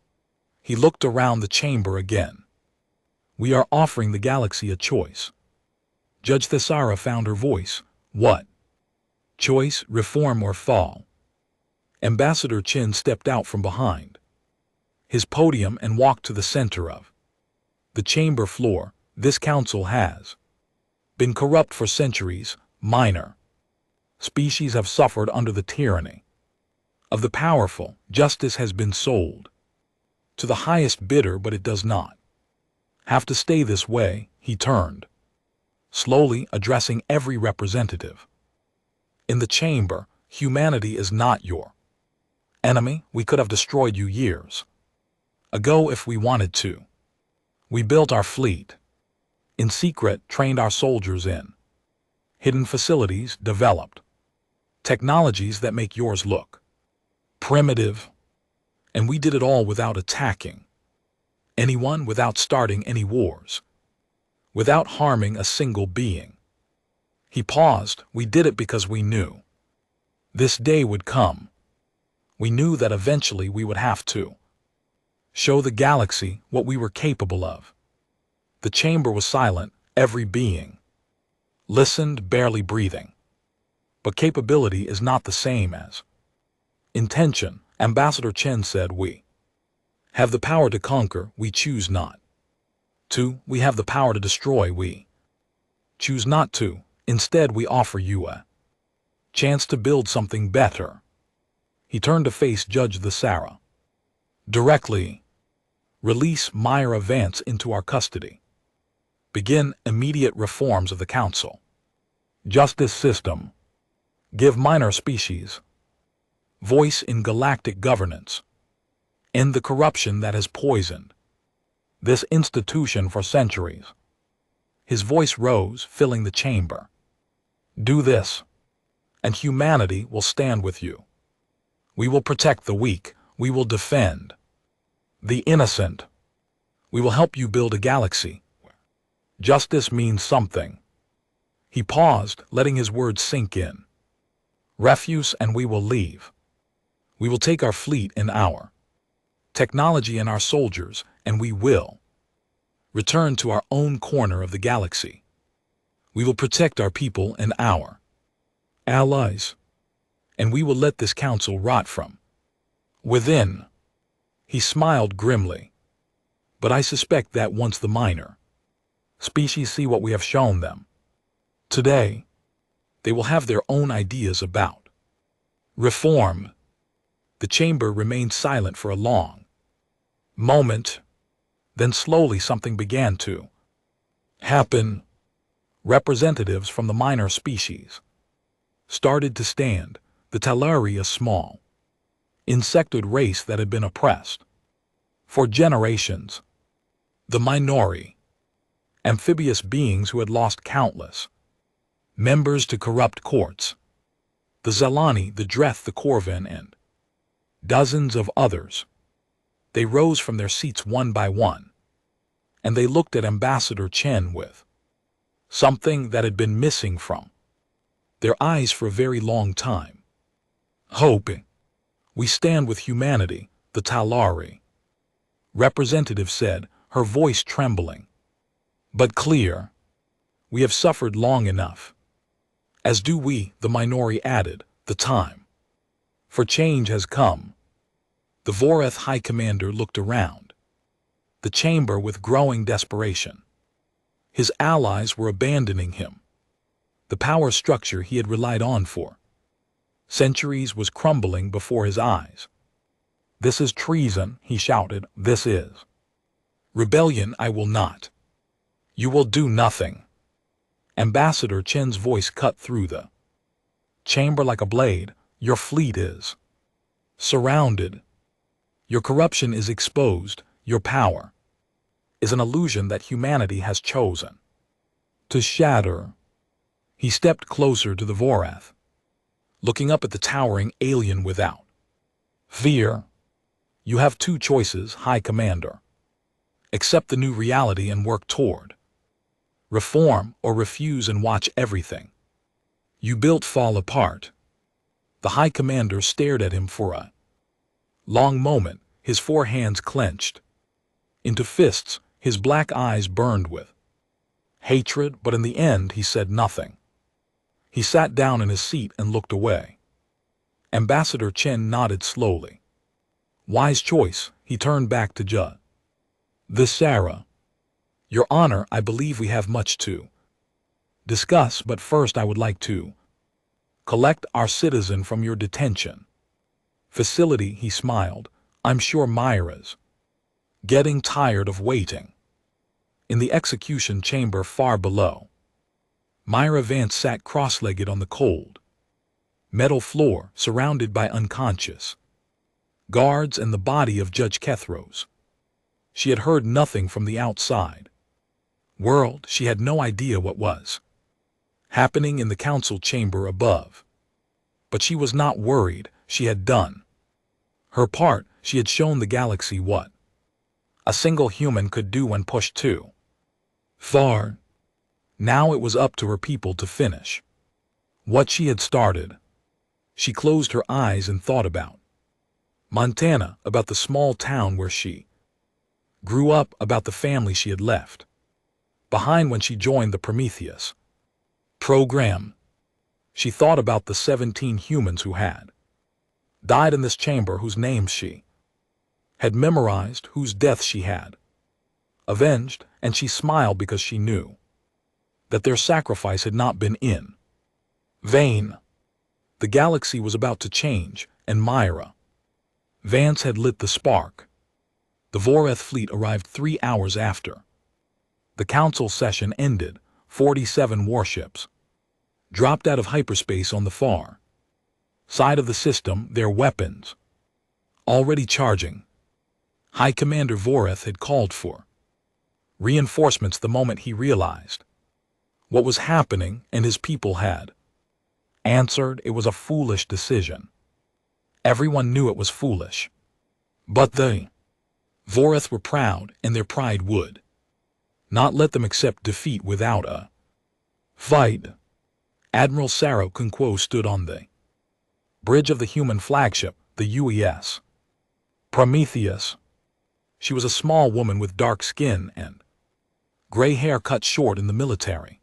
He looked around the chamber again. We are offering the galaxy a choice. Judge Thessara found her voice. What choice? Reform or fall? Ambassador Chen stepped out from behind his podium and walked to the center of the chamber floor. This council has been corrupt for centuries. Minor species have suffered under the tyranny of the powerful. Justice has been sold to the highest bidder, but it does not have to stay this way. He turned, slowly, addressing every representative in the chamber. Humanity is not your enemy. We could have destroyed you years ago if we wanted to. We built our fleet in secret, trained our soldiers in hidden facilities, developed technologies that make yours look primitive, and we did it all without attacking anyone, without starting any wars, without harming a single being. He paused. We did it because we knew This day would come. We knew that eventually we would have to show the galaxy what we were capable of. The chamber was silent, every being listened, barely breathing. But capability is not the same as intention. Ambassador Chen said, we have the power to conquer, we choose not to. We have the power to destroy, we choose not to. Instead, we offer you a chance to build something better. He turned to face Judge the Sarah directly. Release Myra Vance into our custody. Begin immediate reforms of the Council. Justice system. Give minor species voice in galactic governance. End the corruption that has poisoned this institution for centuries. His voice rose, filling the chamber. Do this, and humanity will stand with you. We will protect the weak. We will defend the innocent. We will help you build a galaxy where justice means something. He paused, letting his words sink in. Refuse, and we will leave. We will take our fleet and our technology and our soldiers, and we will return to our own corner of the galaxy. We will protect our people and our allies, and we will let this council rot from within. He smiled grimly. But I suspect that once the minor species see what we have shown them today, they will have their own ideas about reform. The chamber remained silent for a long moment. Then slowly something began to happen. Representatives from the minor species started to stand. The Talari, a small, insectoid race that had been oppressed for generations. The Minori, amphibious beings who had lost countless members to corrupt courts. The Zelani, the Dreth, the Corvin, and dozens of others. They rose from their seats one by one, and they looked at Ambassador Chen with something that had been missing from their eyes for a very long time. Hoping. We stand with humanity, the Talari representative said, her voice trembling, but clear. We have suffered long enough. As do we, the Minori added. The time for change has come. The Voreth High Commander looked around the chamber with growing desperation. His allies were abandoning him. The power structure he had relied on for centuries was crumbling before his eyes. This is treason, he shouted. This is rebellion. I will not. You will do nothing. Ambassador Chen's voice cut through the chamber like a blade. Your fleet is surrounded. Your corruption is exposed. Your power is an illusion that humanity has chosen to shatter. He stepped closer to the Voreth, looking up at the towering alien without fear. You have two choices, High Commander. Accept the new reality and work toward reform, or refuse and watch everything you built fall apart. The High Commander stared at him for a long moment, his four hands clenched into fists, his black eyes burned with hatred, but in the end he said nothing. He sat down in his seat and looked away. Ambassador Chen nodded slowly. Wise choice. He turned back to Judd. The Sarah. Your Honor, I believe we have much to discuss, but first I would like to collect our citizen from your detention facility. He smiled. I'm sure Myra's getting tired of waiting. In the execution chamber far below, Myra Vance sat cross-legged on the cold metal floor, surrounded by unconscious guards and the body of Judge Kethros. She had heard nothing from the outside world. She had no idea what was happening in the council chamber above. But she was not worried. She had done her part. She had shown the galaxy what a single human could do when pushed too far. Now it was up to her people to finish what she had started. She closed her eyes and thought about Montana, about the small town where she grew up, about the family she had left behind when she joined the Prometheus program. She thought about the 17 humans who had died in this chamber, whose names she had memorized, whose deaths she had avenged, and she smiled because she knew that their sacrifice had not been in vain. The galaxy was about to change, and Myra Vance had lit the spark. The Voreth fleet arrived 3 hours after the council session ended. 47 warships dropped out of hyperspace on the far side of the system, their weapons already charging. High Commander Voreth had called for reinforcements the moment he realized what was happening, and his people had answered. It was a foolish decision. Everyone knew it was foolish. But the Voreth were proud, and their pride would not let them accept defeat without a fight. Admiral Sarah Kunquo stood on the bridge of the human flagship, the UES Prometheus. She was a small woman with dark skin and gray hair cut short in the military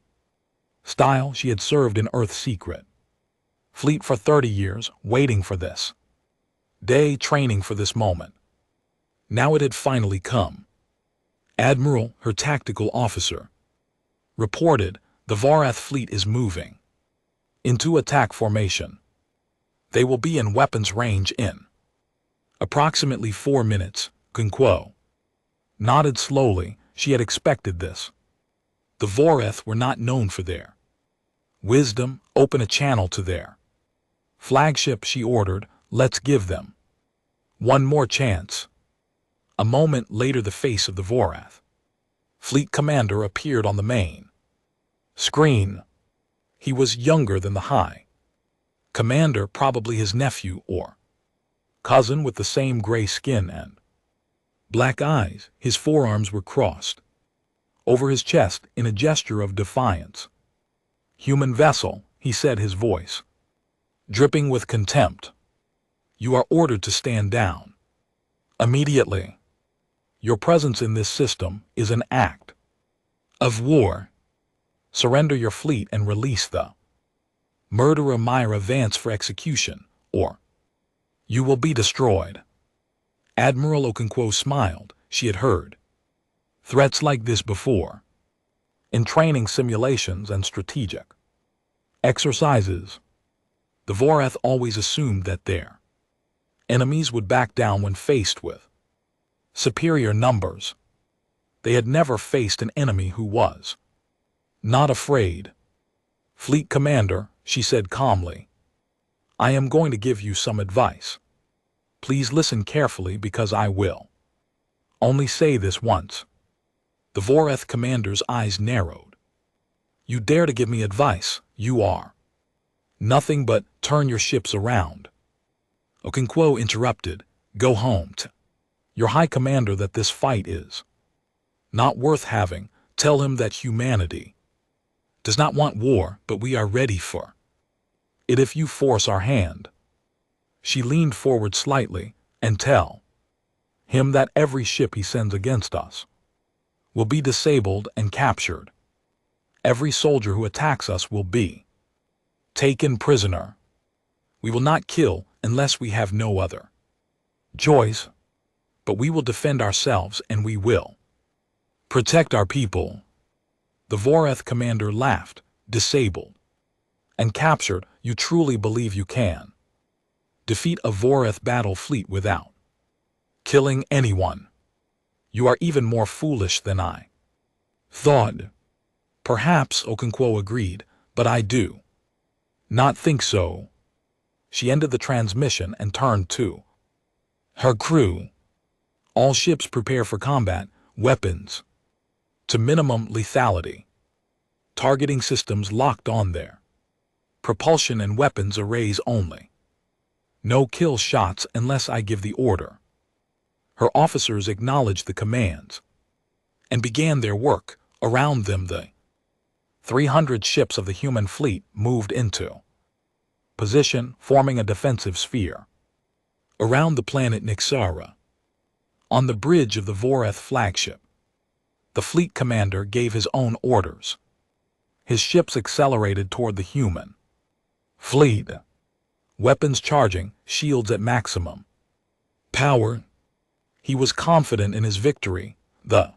style. She had served in Earth's secret fleet for 30 years, waiting for this day, training for this moment. Now it had finally come. Admiral, her tactical officer, reported, the Voreth fleet is moving into attack formation. They will be in weapons range in approximately 4 minutes. Kunquo nodded slowly. She had expected this. The Voreth were not known for their wisdom. Open a channel to their flagship, she ordered. Let's give them one more chance. A moment later, the face of the Voreth fleet commander appeared on the main screen. He was younger than the High Commander, probably his nephew or cousin, with the same gray skin and black eyes. His forearms were crossed over his chest in a gesture of defiance. Human vessel, he said, his voice dripping with contempt. You are ordered to stand down immediately. Your presence in this system is an act of war. Surrender your fleet and release the murderer Myra Vance for execution, or you will be destroyed. Admiral Okonkwo smiled. She had heard threats like this before in training simulations and strategic exercises. The Voreth always assumed that their enemies would back down when faced with superior numbers. They had never faced an enemy who was not afraid. Fleet Commander, she said calmly, I am going to give you some advice. Please listen carefully, because I will only say this once. The Voreth commander's eyes narrowed. You dare to give me advice? You are nothing but turn your ships around. Okonkwo interrupted. Go home to your High Commander that this fight is not worth having. Tell him that humanity does not want war, but we are ready for it if you force our hand. She leaned forward slightly. And tell him that every ship he sends against us will be disabled and captured. Every soldier who attacks us will be taken prisoner. We will not kill unless we have no other choice, but we will defend ourselves, and we will protect our people. The Voreth commander laughed. Disabled and captured? You truly believe you can defeat a Voreth battle fleet without killing anyone? You are even more foolish than I thought. Perhaps, Okonkwo agreed, but I do not think so. She ended the transmission and turned to her crew. All ships prepare for combat. Weapons to minimum lethality. Targeting systems locked on there. Propulsion and weapons arrays only. No kill shots unless I give the order. Her officers acknowledged the commands and began their work. Around them, the 300 ships of the human fleet moved into position forming a defensive sphere. Around the planet Nixara, on the bridge of the Voreth flagship, the fleet commander gave his own orders. His ships accelerated toward the human fleet, weapons charging, shields at maximum power. He was confident in his victory. The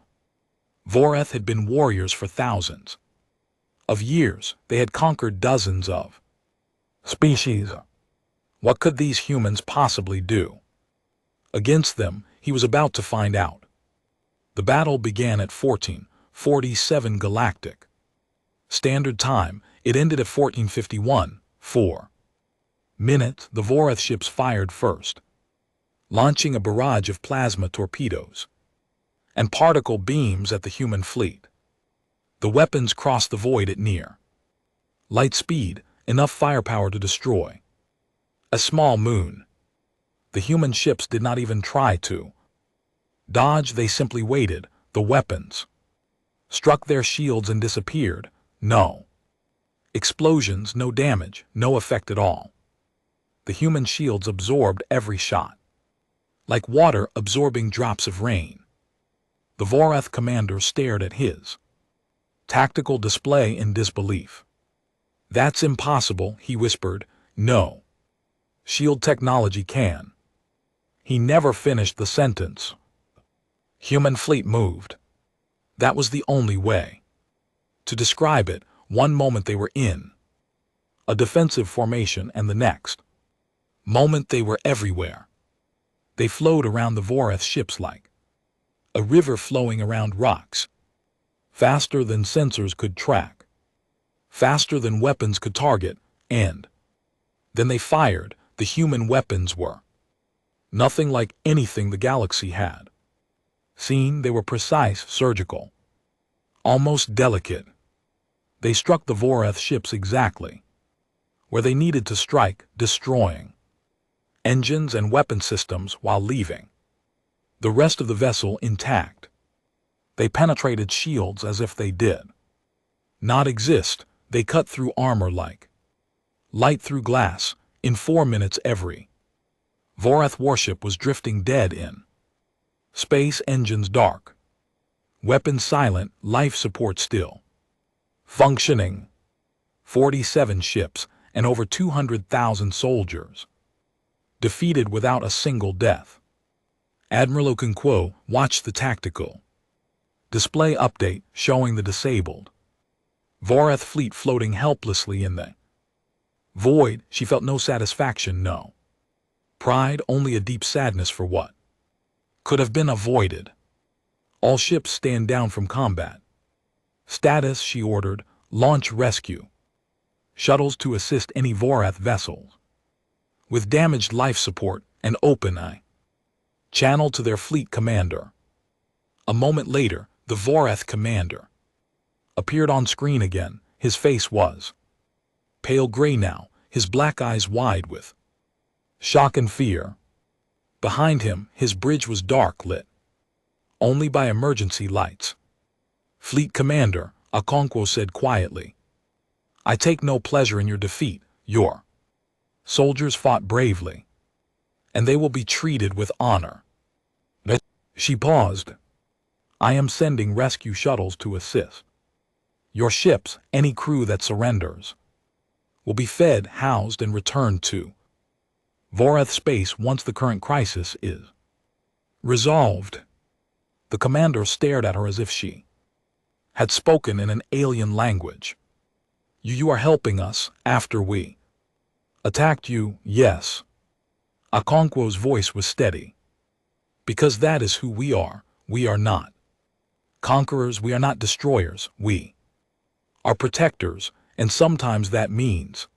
Voreth had been warriors for thousands of years. They had conquered dozens of species. What could these humans possibly do against them? He was about to find out. The battle began at 14:47 Galactic Standard Time. It ended at 14:51. 4 minutes. The Voreth ships fired first, launching a barrage of plasma torpedoes and particle beams at the human fleet. The weapons crossed the void at near light speed, enough firepower to destroy a small moon. The human ships did not even try to dodge, they simply waited. The weapons struck their shields and disappeared. No explosions, no damage, no effect at all. The human shields absorbed every shot, like water absorbing drops of rain. The Voreth commander stared at his tactical display in disbelief. "That's impossible," he whispered. "No shield technology can." He never finished the sentence. Human fleet moved. That was the only way to describe it. One moment they were in a defensive formation, and the next moment they were everywhere. They flowed around the Voreth ships like a river flowing around rocks, faster than sensors could track, faster than weapons could target, and then they fired. The human weapons were nothing like anything the galaxy had seen. They were precise, surgical, almost delicate. They struck the Voreth ships exactly where they needed to strike, destroying engines and weapon systems while leaving the rest of the vessel intact. They penetrated shields as if they did not exist. They cut through armor like light through glass. In 4 minutes, every Voreth warship was drifting dead in space, engines dark, weapons silent, life support still functioning. 47 ships and over 200,000 soldiers defeated without a single death. Admiral Okonkwo watched the tactical display update showing the disabled Voreth fleet floating helplessly in the void. She felt no satisfaction, no pride, only a deep sadness for what could have been avoided. All ships stand down from combat. Status, she ordered. Launch rescue shuttles to assist any Voreth vessels with damaged life support and open eye channel to their fleet commander. A moment later, the Voreth commander appeared on screen again. His face was pale gray now, his black eyes wide with shock and fear. Behind him, his bridge was dark lit only by emergency lights. "Fleet Commander," Okonkwo said quietly, "I take no pleasure in your defeat. Your soldiers fought bravely, and they will be treated with honor." But she paused. "I am sending rescue shuttles to assist. Your ships, any crew that surrenders, will be fed, housed, and returned to Voreth space once the current crisis is resolved." The commander stared at her as if she had spoken in an alien language. You are helping us after we attacked you, yes." Okonkwo's voice was steady. "Because that is who we are. We are not conquerors, we are not destroyers, we are protectors, and sometimes that means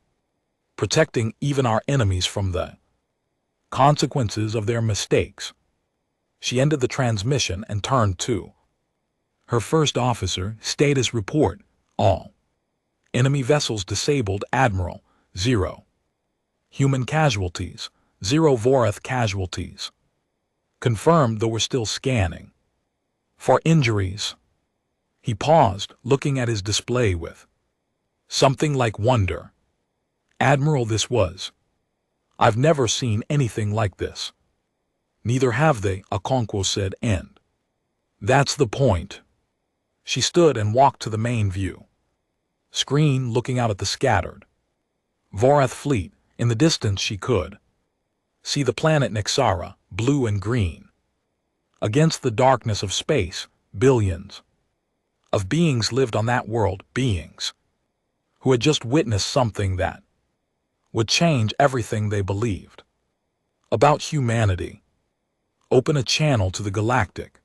protecting even our enemies from the consequences of their mistakes." She ended the transmission and turned to her first officer. "Status report. All enemy vessels disabled. Admiral, 0. Human casualties, 0 Voreth casualties. Confirmed, though we're still scanning for injuries." He paused, looking at his display with something like wonder. Admiral, this was. I've never seen anything like this. Neither have they, Okonkwo said, and that's the point. She stood and walked to the main view screen, looking out at the scattered Vorath fleet. In the distance she could see the planet Nixara, blue and green. Against the darkness of space, billions of beings lived on that world, beings who had just witnessed something that would change everything they believed about humanity. Open a channel to the Galactic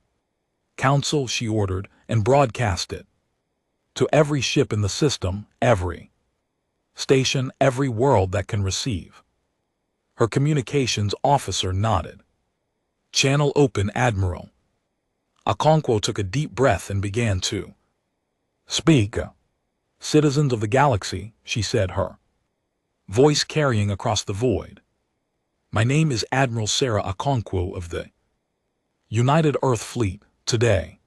Council, she ordered, and broadcast it to every ship in the system, every station, every world that can receive. Her communications officer nodded. Channel open, Admiral. Okonkwo took a deep breath and began to speak. Citizens of the galaxy, she said, her voice carrying across the void. My name is Admiral Sarah Okonkwo of the United Earth Fleet. Today,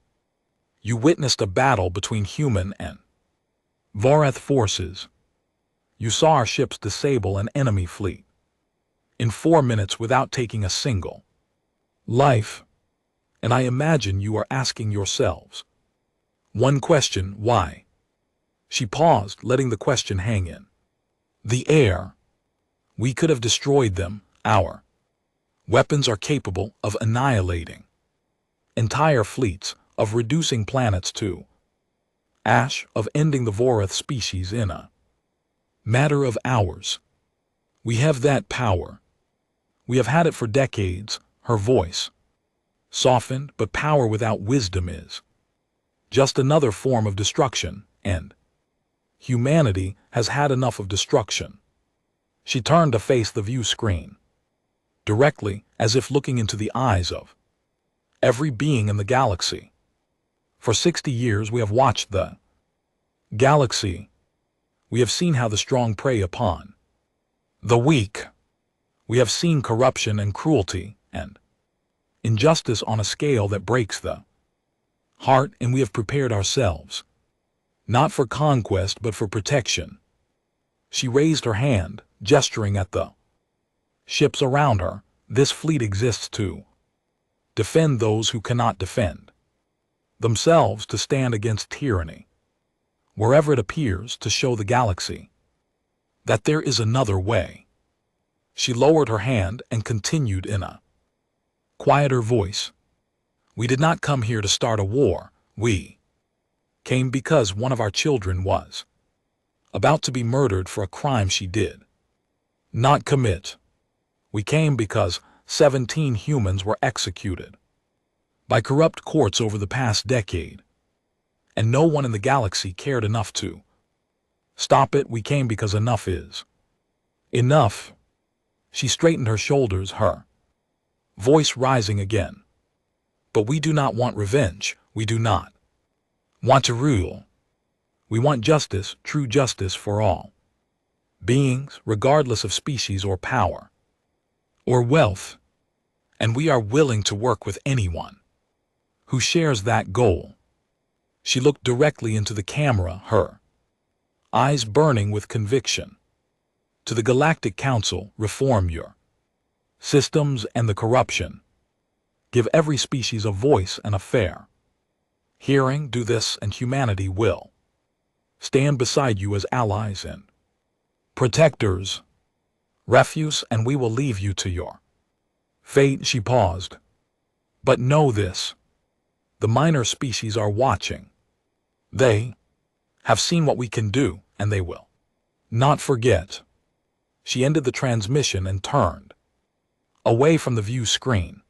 you witnessed a battle between human and Vorath forces. You saw our ships disable an enemy fleet in 4 minutes without taking a single life. And I imagine you are asking yourselves one question: why? She paused, letting the question hang in the air. We could have destroyed them. Our weapons are capable of annihilating entire fleets, of reducing planets to ash, of ending the Vorath species in a matter of hours. We have that power. We have had it for decades. Her voice softened, but power without wisdom is just another form of destruction, and humanity has had enough of destruction. She turned to face the view screen, directly, as if looking into the eyes of every being in the galaxy. For 60 years we have watched the galaxy. We have seen how the strong prey upon the weak. We have seen corruption and cruelty and injustice on a scale that breaks the heart, and we have prepared ourselves, not for conquest but for protection. She raised her hand, gesturing at the ships around her. This fleet exists to defend those who cannot defend themselves, to stand against tyranny wherever it appears, to show the galaxy that there is another way. She lowered her hand and continued in a quieter voice. We did not come here to start a war. We came because one of our children was about to be murdered for a crime she did not commit. We came because 17 humans were executed by corrupt courts over the past decade, and no one in the galaxy cared enough to stop it. We came because enough is enough. She straightened her shoulders, her voice rising again. But we do not want revenge. We do not want to rule. We want justice, true justice for all beings, regardless of species or power or wealth. And we are willing to work with anyone who shares that goal. She looked directly into the camera, her eyes burning with conviction. To the Galactic Council, reform your systems and the corruption. Give every species a voice and a fair hearing. Do this and humanity will stand beside you as allies and protectors. Refuse, and we will leave you to your fate. She paused. But know this: the minor species are watching. They have seen what we can do, and they will not forget. She ended the transmission and turned away from the view screen.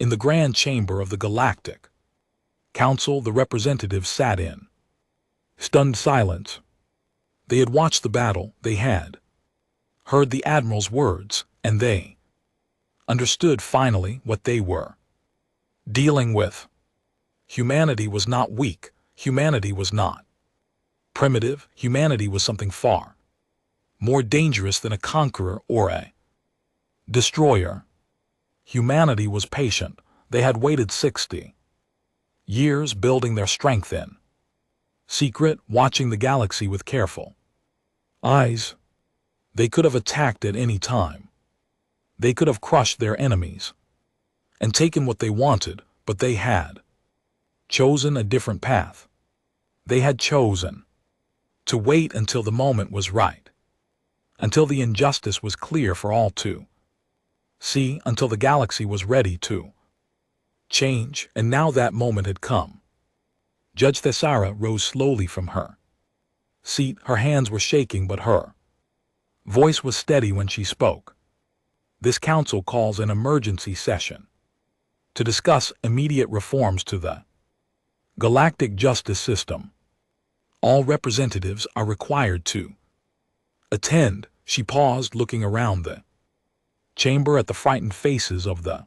In the grand chamber of the Galactic Council, the representatives sat in stunned silence. They had watched the battle, they had heard the Admiral's words, and they understood finally what they were dealing with. Humanity was not weak. Humanity was not primitive. Humanity was something far more dangerous than a conqueror or a destroyer. Humanity was patient. They had waited 60 years, building their strength in secret, watching the galaxy with careful eyes. They could have attacked at any time. They could have crushed their enemies and taken what they wanted, but they had chosen a different path. They had chosen to wait until the moment was right, until the injustice was clear for all to see, until the galaxy was ready to change, and now that moment had come. Judge Thessara rose slowly from her seat. Her hands were shaking, but her voice was steady when she spoke. This council calls an emergency session to discuss immediate reforms to the galactic justice system. All representatives are required to attend. She paused, looking around the chamber at the frightened faces of the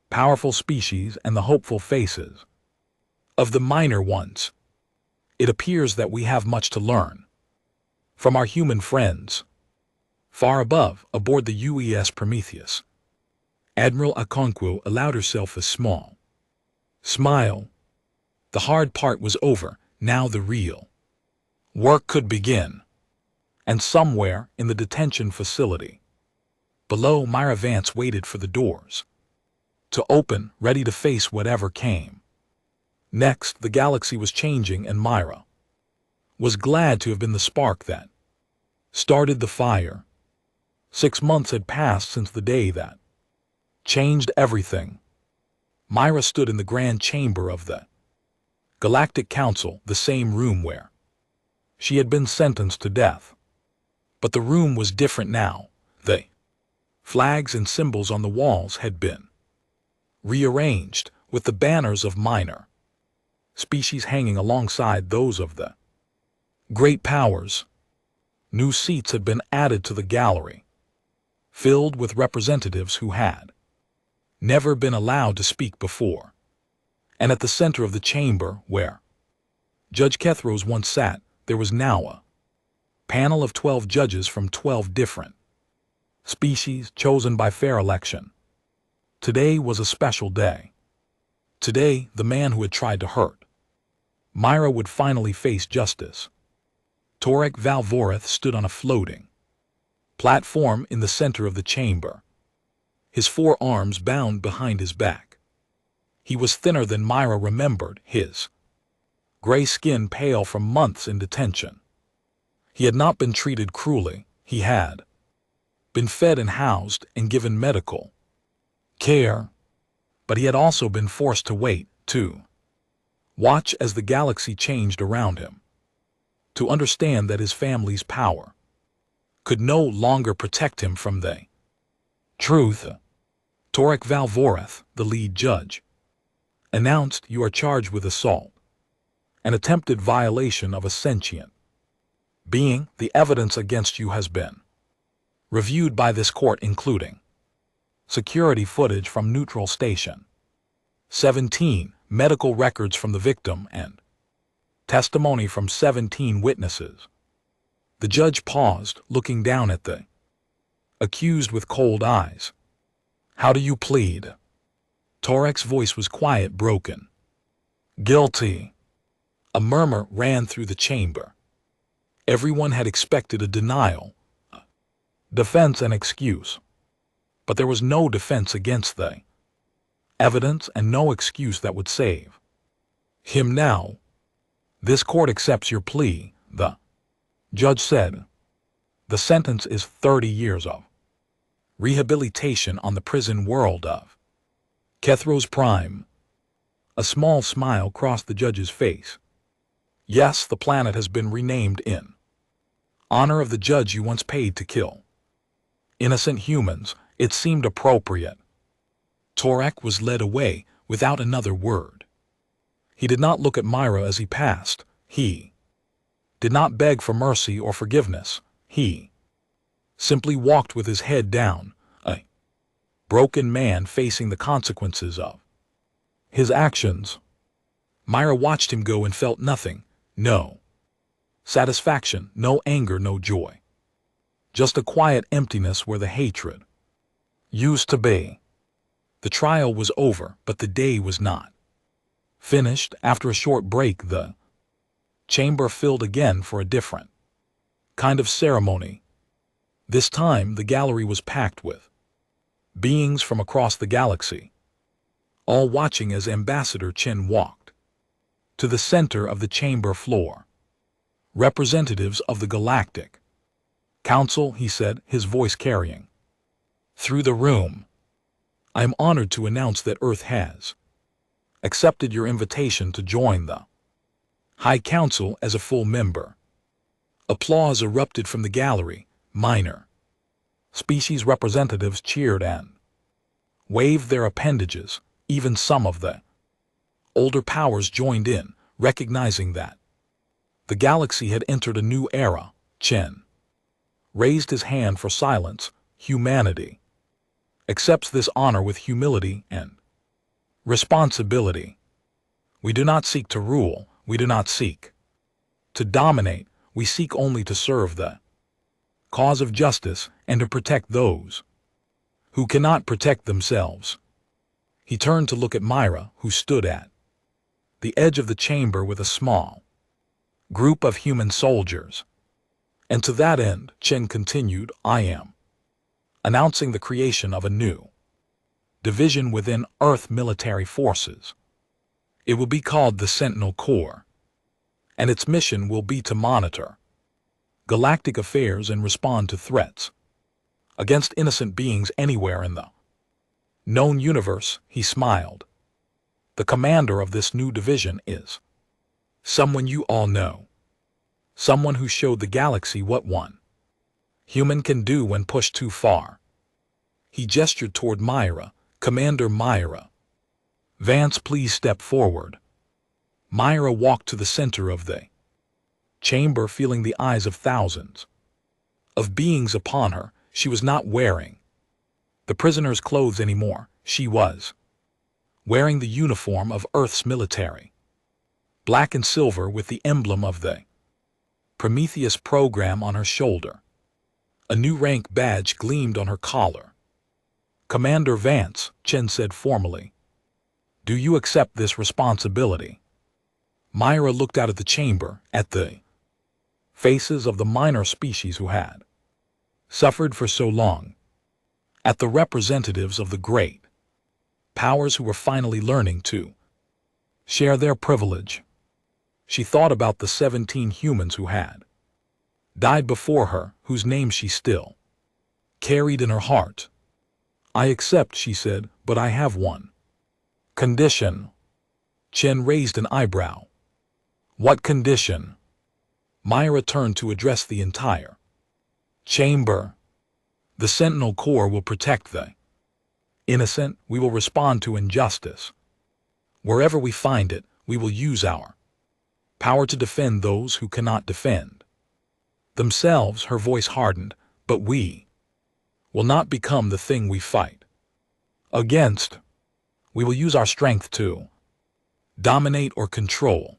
powerful species and the hopeful faces of the minor ones. It appears that we have much to learn from our human friends. Far above, aboard the UES Prometheus, Admiral Okonkwo allowed herself a small smile. The hard part was over. Now the real work could begin. And somewhere in the detention facility below, Myra Vance waited for the doors to open, ready to face whatever came next. The galaxy was changing, and Myra was glad to have been the spark that started the fire. 6 months had passed since the day that changed everything. Myra stood in the grand chamber of the Galactic Council, the same room where she had been sentenced to death. But the room was different now. The flags and symbols on the walls had been rearranged, with the banners of minor species hanging alongside those of the great powers. New seats had been added to the gallery, filled with representatives who had never been allowed to speak before. And at the center of the chamber, where Judge Kethros once sat, there was now a panel of 12 judges from 12 different species, chosen by fair election. Today was a special day. Today, the man who had tried to hurt Myra would finally face justice. Torek Valvoreth stood on a floating platform in the center of the chamber, his 4 arms bound behind his back. He was thinner than Myra remembered, his gray skin pale from months in detention. He had not been treated cruelly. He had been fed and housed and given medical care. But he had also been forced to wait, to watch as the galaxy changed around him, to understand that his family's power could no longer protect him from the truth. Torek Valvoreth, the lead judge, announced, "You are charged with assault, an attempted violation of a sentient being. The evidence against you has been reviewed by this court, including security footage from Neutral Station 17, medical records from the victim, and testimony from 17 witnesses." The judge paused, looking down at the accused with cold eyes. "How do you plead?" Torek's voice was quiet, broken. "Guilty." A murmur ran through the chamber. Everyone had expected a denial, a defense, and excuse. But there was no defense against the evidence and no excuse that would save him now. "This court accepts your plea," the judge said. "The sentence is 30 years of rehabilitation on the prison world of Kethros Prime." A small smile crossed the judge's face. "Yes, the planet has been renamed in honor of the judge you once paid to kill innocent humans. It seemed appropriate." Torek was led away without another word. He did not look at Myra as he passed. He did not beg for mercy or forgiveness. He simply walked with his head down, a broken man facing the consequences of his actions. Myra watched him go and felt nothing. No satisfaction, no anger, no joy. Just a quiet emptiness where the hatred used to be. The trial was over, but the day was not finished. After a short break, the chamber filled again for a different kind of ceremony. This time the gallery was packed with beings from across the galaxy, all watching as Ambassador Chen walked to the center of the chamber floor. Representatives of the Galactic Council, he said, his voice carrying through the room. I am honored to announce that Earth has accepted your invitation to join the High Council as a full member. Applause erupted from the gallery. Minor species representatives cheered and waved their appendages. Even some of the older powers joined in, recognizing that the galaxy had entered a new era. Chen raised his hand for silence. Humanity accepts this honor with humility and responsibility. We do not seek to rule, we do not seek to dominate, we seek only to serve the cause of justice and to protect those who cannot protect themselves. He turned to look at Myra, who stood at the edge of the chamber with a small group of human soldiers. And to that end, Chen continued, I am announcing the creation of a new division within Earth military forces. It will be called the Sentinel Corps, and its mission will be to monitor galactic affairs and respond to threats against innocent beings anywhere in the known universe. He smiled. The commander of this new division is someone you all know, someone who showed the galaxy what one human can do when pushed too far. He gestured toward Myra. Commander Myra Vance, please step forward. Myra walked to the center of the chamber, feeling the eyes of thousands of beings upon her. She was not wearing the prisoner's clothes anymore. She was wearing the uniform of Earth's military, black and silver with the emblem of the Prometheus program on her shoulder. A new rank badge gleamed on her collar. Commander Vance, Chen said formally, do you accept this responsibility? Myra looked out of the chamber at the faces of the minor species who had suffered for so long, at the representatives of the great powers who were finally learning to share their privilege. She thought about the 17 humans who had died before her, whose names she still carried in her heart. I accept, she said, but I have one condition. Chen raised an eyebrow. What condition? Myra turned to address the entire chamber. The Sentinel Corps will protect the innocent. We will respond to injustice. Wherever we find it, we will use our power to defend those who cannot defend themselves. Her voice hardened. But we will not become the thing we fight against. We will use our strength to dominate or control.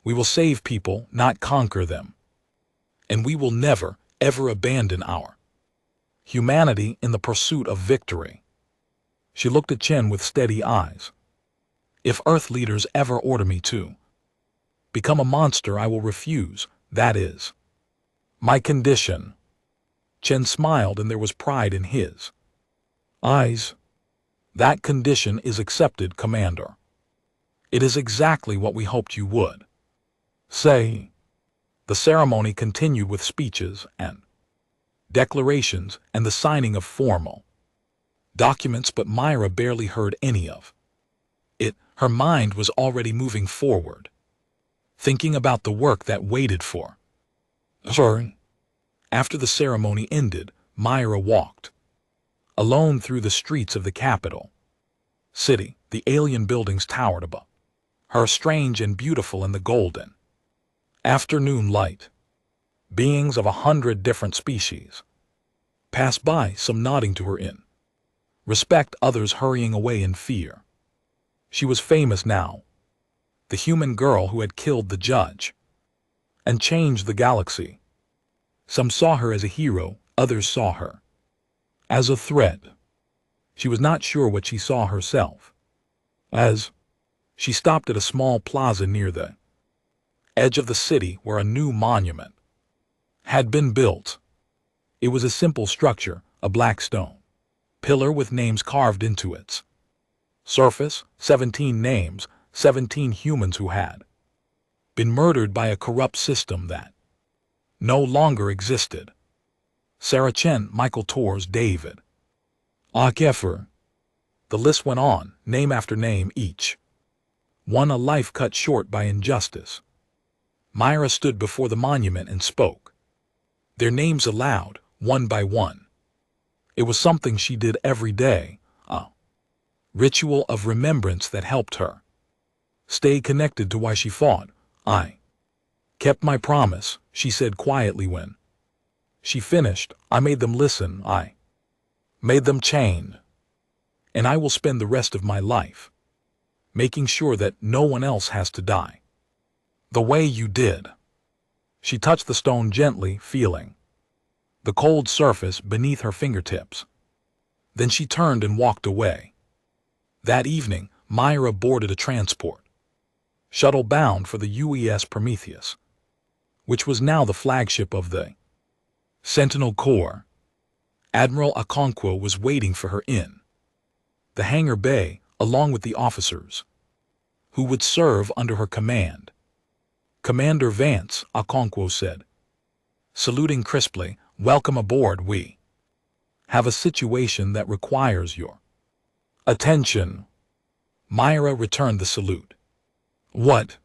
We will save people, not conquer them. And we will never, ever abandon our humanity in the pursuit of victory. She looked at Chen with steady eyes. If Earth leaders ever order me to become a monster, I will refuse. That is my condition. Chen smiled, and there was pride in his eyes. That condition is accepted, Commander. It is exactly what we hoped you would say. The ceremony continued with speeches and declarations and the signing of formal documents, but Myra barely heard any of it. Her mind was already moving forward, thinking about the work that waited for her. After the ceremony ended, Myra walked alone through the streets of the capital city. The alien buildings towered above her, strange and beautiful in the golden afternoon light. Beings of 100 different species passed by, some nodding to her in respect, others hurrying away in fear. She was famous now, the human girl who had killed the judge and changed the galaxy. Some saw her as a hero, others saw her as a threat. She was not sure what she saw herself as. She stopped at a small plaza near the edge of the city where a new monument had been built. It was a simple structure, a black stone pillar with names carved into its surface, 17 names, 17 humans who had been murdered by a corrupt system that no longer existed. Sarah Chen, Michael Tors, David HFY. The list went on, name after name, each one a life cut short by injustice. Myra stood before the monument and spoke their names aloud, one by one. It was something she did every day, a ritual of remembrance that helped her stay connected to why she fought. I kept my promise, she said quietly when she finished. I made them listen, I made them change. And I will spend the rest of my life making sure that no one else has to die the way you did. She touched the stone gently, feeling the cold surface beneath her fingertips. Then she turned and walked away. That evening, Myra boarded a transport shuttle bound for the UES Prometheus, which was now the flagship of the Sentinel Corps. Admiral Okonkwo was waiting for her in the hangar bay, along with the officers who would serve under her command. Commander Vance, Okonkwo said, saluting crisply, welcome aboard. We have a situation that requires your attention. Myra returned the salute. What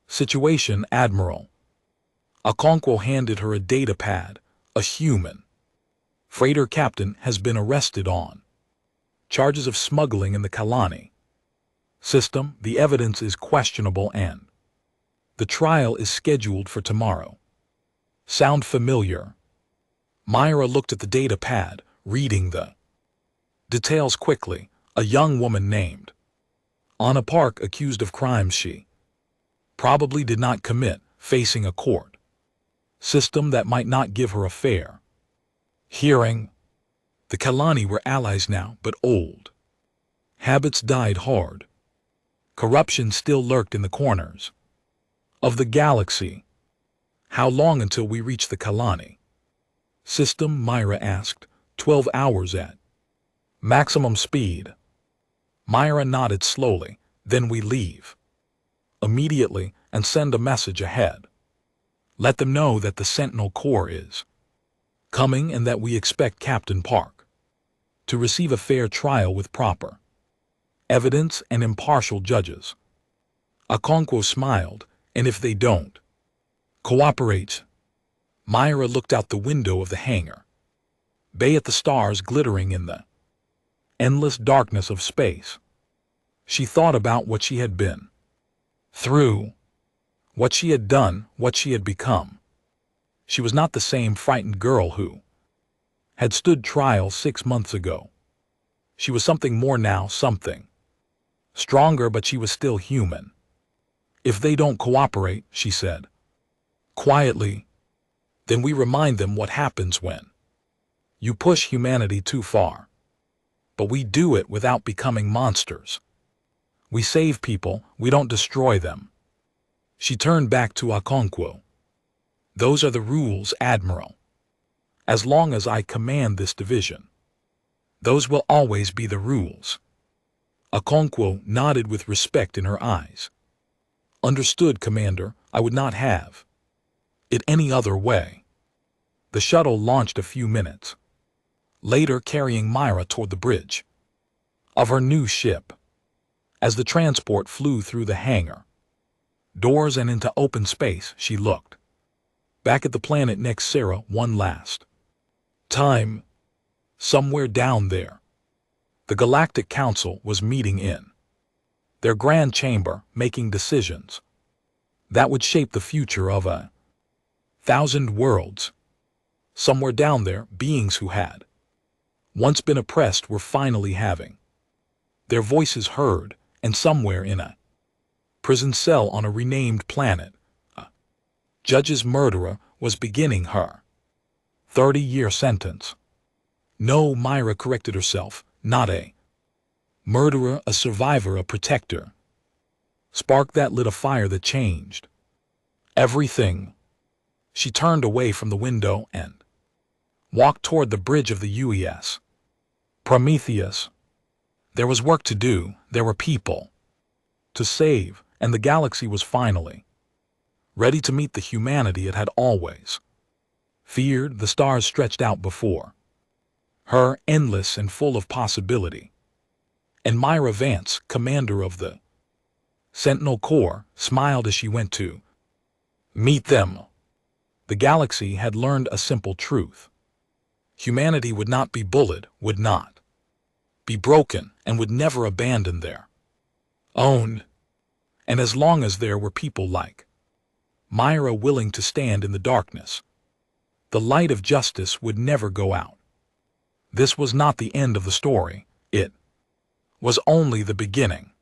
situation, Admiral? Okonkwo handed her a data pad. A human freighter captain has been arrested on charges of smuggling in the Kalani system. The evidence is questionable and the trial is scheduled for tomorrow. Sound familiar? Myra looked at the data pad, reading the details quickly. A young woman named Anna Park, accused of crimes she probably did not commit, facing a court system that might not give her a fair hearing. The Kalani were allies now, but old habits died hard. Corruption still lurked in the corners of the galaxy. How long until we reach the Kalani system? Myra asked. 12 hours at maximum speed. Myra nodded slowly. Then we leave immediately and send a message ahead. Let them know that the Sentinel Corps is coming and that we expect Captain Park to receive a fair trial with proper evidence and impartial judges. Okonkwo smiled. And if they don't cooperate? Myra looked out the window of the hangar bay at the stars glittering in the endless darkness of space. She thought about what she had been through, what she had done, what she had become. She was not the same frightened girl who had stood trial 6 months ago. She was something more now, something stronger, but she was still human. If they don't cooperate, she said quietly, then we remind them what happens when you push humanity too far. But we do it without becoming monsters. We save people, we don't destroy them. She turned back to Okonkwo. Those are the rules, Admiral. As long as I command this division, those will always be the rules. Okonkwo nodded with respect in her eyes. Understood, Commander. I would not have it any other way. The shuttle launched a few minutes later, carrying Myra toward the bridge of her new ship. As the transport flew through the hangar doors and into open space, she looked back at the planet next Sarah one last time. Somewhere down there, the Galactic Council was meeting in their grand chamber, making decisions that would shape the future of 1,000 worlds. Somewhere down there, beings who had once been oppressed were finally having their voices heard, and somewhere in a prison cell on a renamed planet, a judge's murderer was beginning her 30-year sentence. No, Myra corrected herself, not a murderer, a survivor, a protector. Spark that lit a fire that changed everything. She turned away from the window and walked toward the bridge of the UES. Prometheus. There was work to do, there were people to save, and the galaxy was finally ready to meet the humanity it had always feared. The stars stretched out before her, endless and full of possibility. And Myra Vance, commander of the Sentinel Corps, smiled as she went to meet them. The galaxy had learned a simple truth. Humanity would not be bullied, would not be broken, and would never abandon their own. And as long as there were people like Myra willing to stand in the darkness, the light of justice would never go out. This was not the end of the story. It was only the beginning.